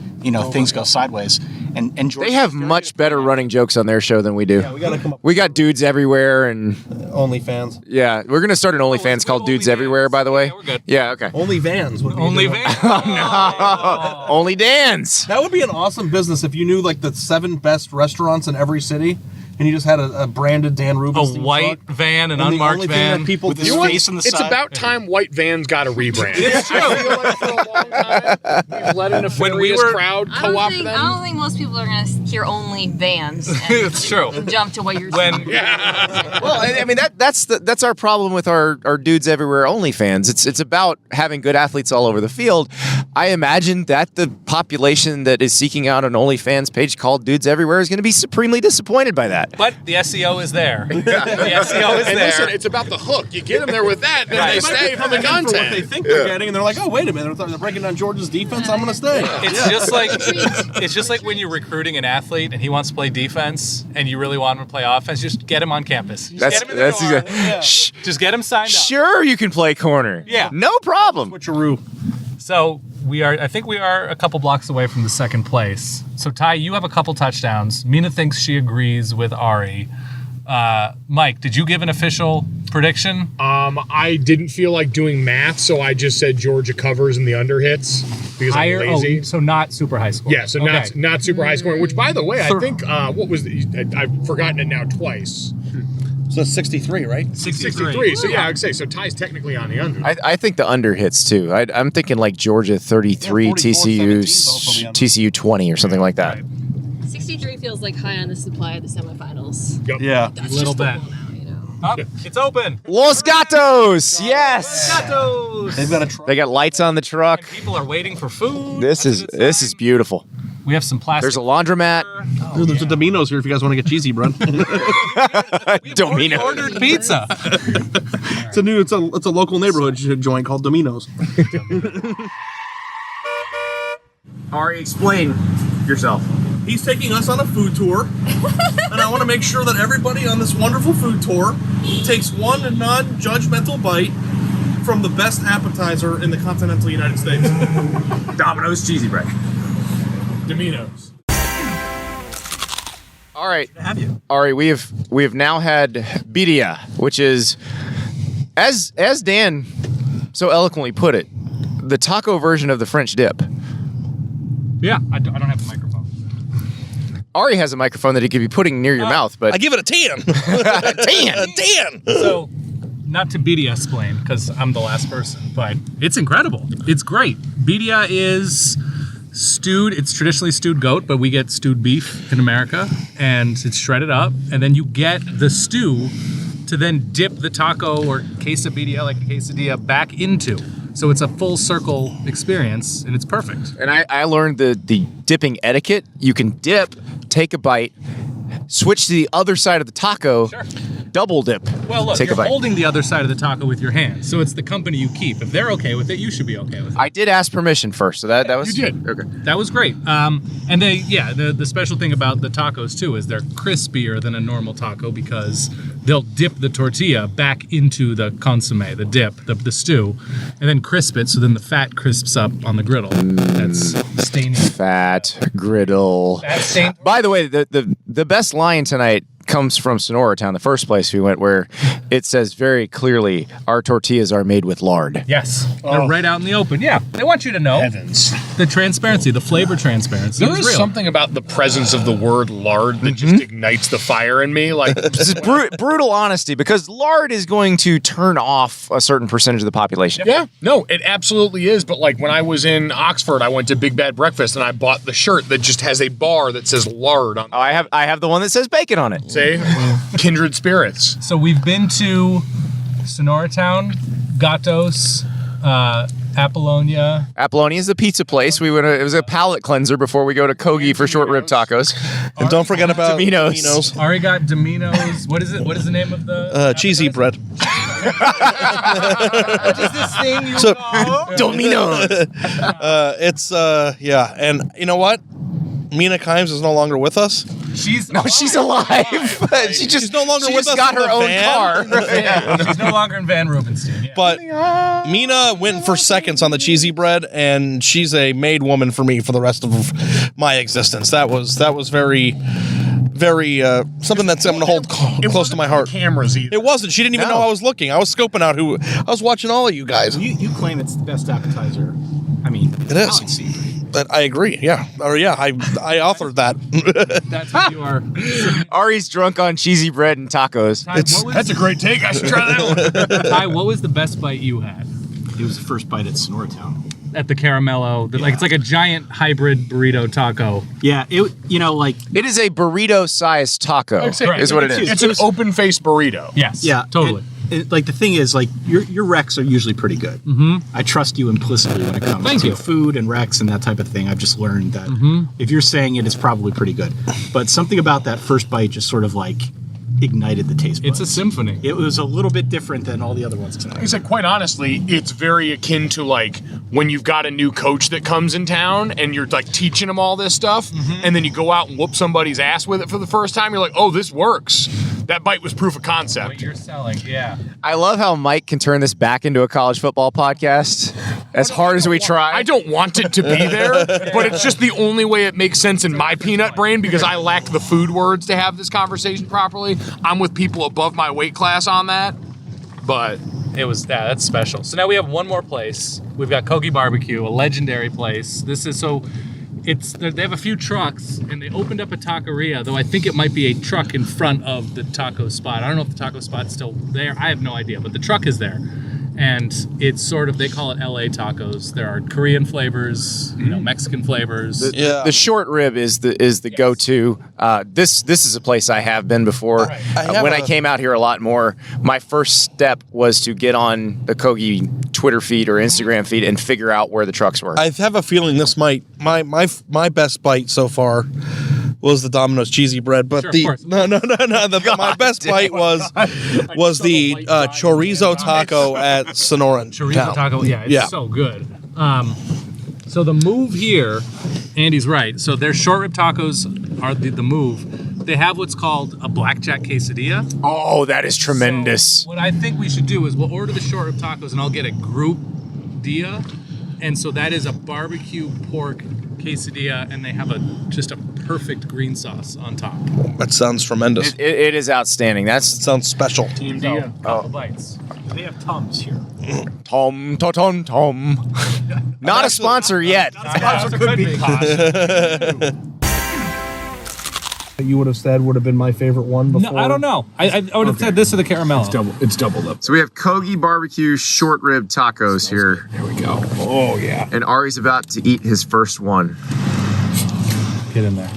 things go sideways. And Georgia, They have much better running jokes on their show than we do. Yeah, we got to come up We got dudes everywhere, and OnlyFans. yeah, we're gonna start an OnlyFans called Dudes Everywhere. By the way, Yeah, we're good. Yeah, okay. Only Vans. Would be Only a good one. van. Only Dan's. That would be an awesome business if you knew like the 7 best restaurants in every city, and you just had a branded Dan A Rubenstein white truck. van, an And the unmarked only thing van. that people with his do- face on the It's side. about time white vans got a rebrand. It's true. I feel like for a long time, we've let a When we nefarious were- crowd I co-opt don't them. think most people are going to hear only Vans and, It's true. and jump to what you're When saying. Well, I mean that's our problem with our Dudes Everywhere OnlyFans. It's about having good athletes all over the field. I imagine that the population that is seeking out an OnlyFans page called Dudes Everywhere is going to be supremely disappointed by that. But the SEO is there. The SEO is And there. listen, it's about the hook. You get them there with that, then Right. they stay from the For what they content. think they're getting, and they're like, oh, wait a minute, they're breaking down Georgia's defense, I'm going to stay. It's just like when you're recruiting an athlete and he wants to play defense and you really want him to play offense, just get him on campus. Just get him in the door. exactly. Shh. Just get him signed up. Sure, you can play corner. Yeah. No problem. Switcheroo. So I think we are a couple blocks away from the second place. So Ty, you have a couple touchdowns. Mina thinks she agrees with Ari. Mike, did you give an official prediction? I didn't feel like doing math, so I just said Georgia covers and the under hits because I'm lazy. So not super high score. Yeah, so not super high scoring. Which, by the way, I think what was I've forgotten it now twice. So that's 63, right? 63. So yeah, I'd say so. Ty's technically on the under. I think the under hits too. I'm thinking like Georgia 33, 44, TCU 20 or something like that. Right. 63 feels like high on the supply of the semifinals. Yep. Yeah. That's Little just bit. football now, you know. Oh, it's open. Los Gatos, yes. Gatos. They've got a truck. They got lights on the truck. People are waiting for food. This is beautiful. We have some plastic. There's a laundromat. Ooh, there's a Domino's here if you guys want to get cheesy bread. Domino. ordered pizza. It's a local neighborhood joint called Domino's. Ari, explain yourself. He's taking us on a food tour, and I want to make sure that everybody on this wonderful food tour takes one non-judgmental bite from the best appetizer in the continental United States. Domino's cheesy bread. Domino's. All right, Ari, we have now had birria, which is, as Dan so eloquently put it, the taco version of the French dip. Yeah, I don't have a microphone. Ari has a microphone that he could be putting near your mouth, but I give it a 10. 10. So, not to birria explain, because I'm the last person, but it's incredible. It's great. Birria is stewed. It's traditionally stewed goat, but we get stewed beef in America, and it's shredded up, and then you get the stew to then dip the taco or quesadilla, like a quesadilla, back into. So it's a full circle experience, and it's perfect. And I learned the dipping etiquette. You can dip, take a bite, switch to the other side of the taco, Sure. double dip, Well, look, take you're a bite. holding the other side of the taco with your hands, so it's the company you keep. If they're okay with it, you should be okay with it. I did ask permission first, so that was... You did. Okay. That was great. And the special thing about the tacos too is they're crispier than a normal taco because they'll dip the tortilla back into the consomme, the dip, the stew, and then crisp it so then the fat crisps up on the griddle. That's staining. Fat griddle. Fat stain. By the way, the best line tonight comes from Sonora Town, the first place we went, where it says very clearly, our tortillas are made with lard. Yes. They're right out in the open. Yeah. They want you to know. Heavens. The transparency, the flavor transparency. There is real. something about the presence of the word lard that just ignites the fire in me. Like, This is brutal honesty, because lard is going to turn off a certain percentage of the population. yeah, no, it absolutely is. But like when I was in Oxford, I went to Big Bad Breakfast and I bought the shirt that just has a bar that says lard on. Oh, I have the one that says bacon on it. Say, kindred spirits. So we've been to Sonora Town, Gatos, Apollonia. Apollonia is the pizza place. We went. It was a palate cleanser before we go to Kogi for short rib tacos. And don't forget about Domino's. Ari got Domino's. What is it? What is the name of the cheesy bread. What is this thing you So- call? Domino's. And you know what? Mina Kimes is no longer with us. She's She's alive. She's no longer with us got in her the own van. car. Yeah, she's no longer in Van Rubenstein. Yeah. But Mina went for seconds on the cheesy bread, and she's a maid woman for me for the rest of my existence. That was very, very something that's I'm gonna hold close to my heart. Cameras either. It wasn't. She didn't even know I was looking. I was scoping out who. I was watching all of you guys. You claim it's the best appetizer. I mean, It is. But I agree. Yeah. I authored that. That's what you are. Ari's drunk on cheesy bread and tacos. Ty, That's a great take. I should try that one. Ty, what was the best bite you had it was the first bite at Sonora Town. at the Caramello? Like it's like a giant hybrid burrito taco. Yeah, like It is a burrito-sized taco, is what it is. It's an open-faced burrito. Yes. yeah, Totally. like the thing is, like your recs are usually pretty good. Mm-hmm. I trust you implicitly when it comes Thank to you. food and recs and that type of thing. I've just learned that if you're saying it, it's probably pretty good. But something about that first bite just sort of like ignited the taste buds. It's a symphony. It was a little bit different than all the other ones tonight. Like I said, quite honestly, it's very akin to like when you've got a new coach that comes in town and you're like teaching them all this stuff, and then you go out and whoop somebody's ass with it for the first time. You're like, oh, this works. that bite was proof of concept. What you're selling, yeah. I love how Mike can turn this back into a college football podcast. As hard as we try. I don't want it to be there, but it's just the only way it makes sense in my peanut brain because I lack the food words to have this conversation properly. I'm with people above my weight class on that, but It was that's special. So now we have one more place. We've got Kogi Barbecue, a legendary place. They have a few trucks, and they opened up a taqueria, though I think it might be a truck in front of the taco spot. I don't know if the taco spot's still there. I have no idea, but the truck is there. And it's sort of, they call it LA tacos. There are Korean flavors, Mexican flavors. The short rib is the go-to. This is a place I have been before. Right. When I came out here a lot more, my first step was to get on the Kogi Twitter feed or Instagram feed and figure out where the trucks were. I have a feeling this might my best bite so far was the Domino's cheesy bread, but Sure, my best bite was the chorizo taco at Sonora Chorizo Town. taco, it's so good. So the move here, Andy's right. So their short rib tacos are the move. They have what's called a blackjack quesadilla. Oh, that is tremendous. So what I think we should do is we'll order the short rib tacos and I'll get a group dia. And so that is a barbecue pork quesadilla, and they have just a perfect green sauce on top. That sounds tremendous. It is outstanding. That sounds special. Team dia, couple bites. They have Tums here. Tom. Not a sponsor yet. Could be. You would have said would have been my favorite one before. No, I don't know. I would have said this or the caramello. it's doubled up. So we have Kogi Barbecue short rib tacos here. There we go. Oh, yeah. And Ari's about to eat his first one. Get in there.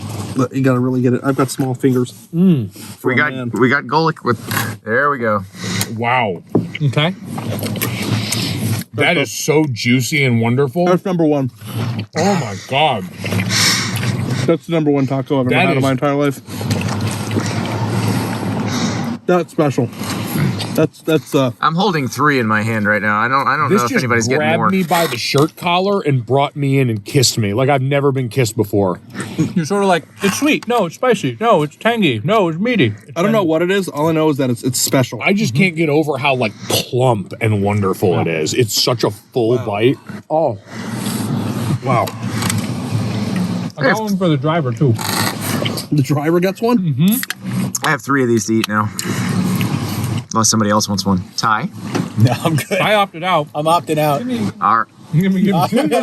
You gotta really get it. I've got small fingers. We got Golic with. There we go. Wow. Okay. That is so juicy and wonderful. That's number one. Oh, my God. That's the number one taco I've ever had in my entire life. That's special. That's I'm holding 3 in my hand right now. I don't know if anybody's getting more. This just grabbed me by the shirt collar and brought me in and kissed me like I've never been kissed before. You're sort of like, it's sweet. No, it's spicy. No, it's tangy. No, it's meaty. I don't know what it is. All I know is that it's special. I just can't get over how like plump and wonderful it is. It's such a full bite. Oh. Wow. I got one for the driver, too. The driver gets one? I have 3 of these to eat now. Unless somebody else wants one. Ty? No, I'm good. I opted out. I'm opting out. All right. Give me.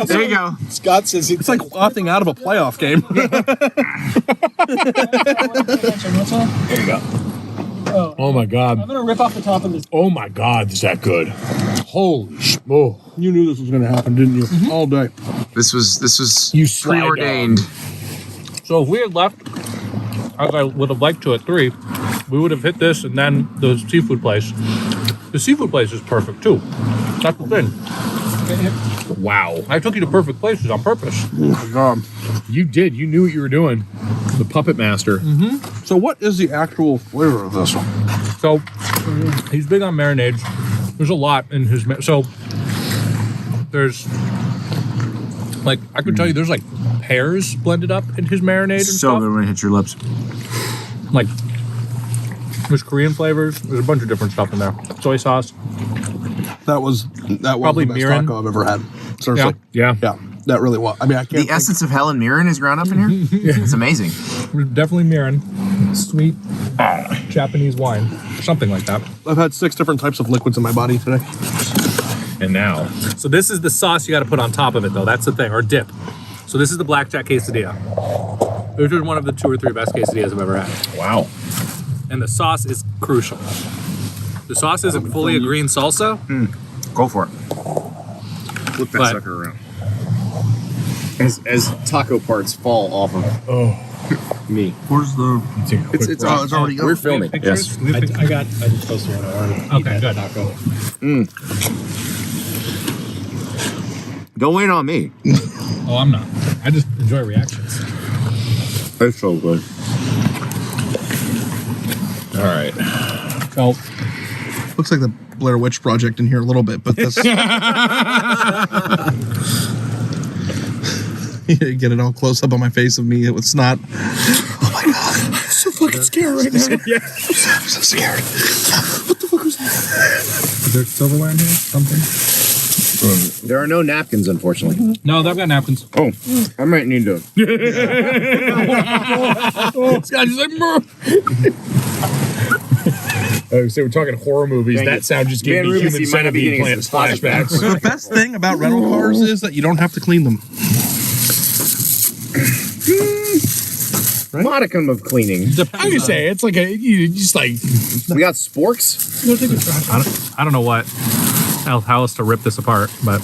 There you go. Scott says It's like opting out of a playoff game. There you go. Oh my God. I'm gonna rip off the top of this. Oh my God, is that good? Holy oh. You knew this was going to happen, didn't you? All day. This was You sly preordained. So if we had left, as I would have liked to at 3, we would have hit this and then the seafood place. The seafood place is perfect, too. That's the thing. Wow. I took you to perfect places on purpose. Oh, God. You did. You knew what you were doing. The puppet master. So what is the actual flavor of this one? So he's big on marinades. There's a lot in his so there's like I could tell you there's like pears blended up in his marinade and So stuff. good when it hits your lips. Like there's Korean flavors. There's a bunch of different stuff in there. Soy sauce. That was Probably the best mirin. taco I've ever had. Seriously. Yeah. Yeah. That really was. I mean, I can't. The essence of Helen Mirren is ground up in here? It's amazing. Definitely mirin. Sweet Japanese wine. Something like that. I've had 6 different types of liquids in my body today. And now. So this is the sauce you got to put on top of it, though. That's the thing, or dip. So this is the blackjack quesadilla. This is one of the 2 or 3 best quesadillas I've ever had. Wow. And the sauce is crucial. The sauce isn't fully a green salsa. Go for it. Flip that But- sucker around. As taco parts fall off of me. Where's the? It's already go. We're filming. Yes. I just posted one. I already Okay, good. taco. Don't wait on me. Oh, I'm not. I just enjoy reactions. It's so good. All right. So Looks like the Blair Witch Project in here a little bit, but this. You get it all close up on my face of me with snot. Oh my God. It's so fucking scared right now. Yeah. I'm so scared. What the fuck was that? Is there silverware in here? Something? There are no napkins, unfortunately. No, I've got napkins. Oh, I might need to. This guy's just like, So we're talking horror movies. That sound just gave me human centipede plant flashbacks. the best thing about rental cars is that you don't have to clean them. Modicum of cleaning. I would say it's like you just like. We got sporks. I don't know what how else to rip this apart, but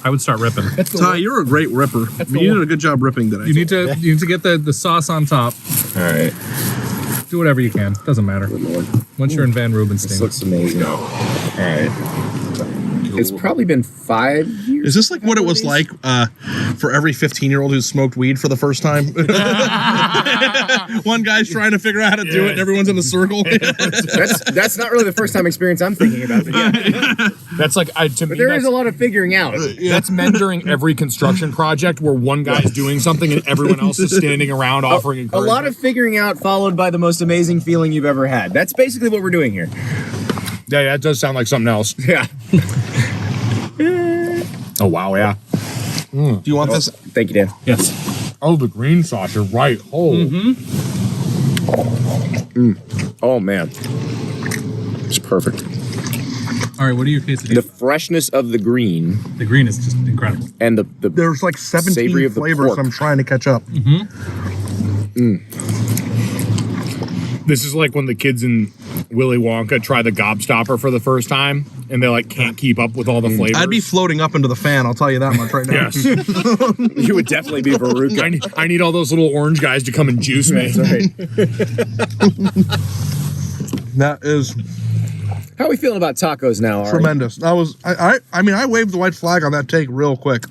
I would start ripping. Ty, you're a great ripper. You did a good job ripping today. You need to get the sauce on top. All right. Do whatever you can. Doesn't matter. Once you're in Van This Rubenstein. looks amazing. All right. It's probably been 5 years. Is this like what it was like for every 15-year-old who smoked weed for the first time? One guy's trying to figure out how to do it, and everyone's in a circle. That's not really the first time experience I'm thinking about. But yeah. That's like to me. But there is a lot of figuring out. That's men during every construction project where one guy's doing something and everyone else is standing around offering A encouragement. lot of figuring out followed by the most amazing feeling you've ever had. That's basically what we're doing here. Yeah, that does sound like something else. Yeah. Oh wow, yeah. Do you want this? Thank you, Dan. Yes. Oh, the green sauce. You're right. Oh. Oh man, it's perfect. All right, what are your quesadillas? The freshness of the green The green is just incredible. and the There's like 17 savory of the flavors. pork. I'm trying to catch up. This is like when the kids in Willy Wonka try the gobstopper for the first time and they like can't keep up with all the flavors. I'd be floating up into the fan. I'll tell you that much right now. Yes. You would definitely be Veruca. I need all those little orange guys to come and juice me. That's right. That is How are we feeling about tacos now? Ari? tremendous. I mean, I waved the white flag on that take real quick.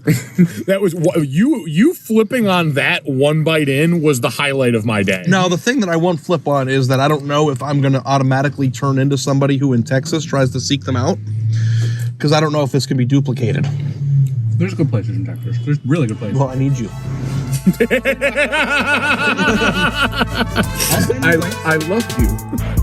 That was you flipping on that one bite in was the highlight of my day. Now, the thing that I won't flip on is that I don't know if I'm going to automatically turn into somebody who in Texas tries to seek them out, because I don't know if this can be duplicated. There's good places in Texas. There's really good places. Well, I need you. I love you.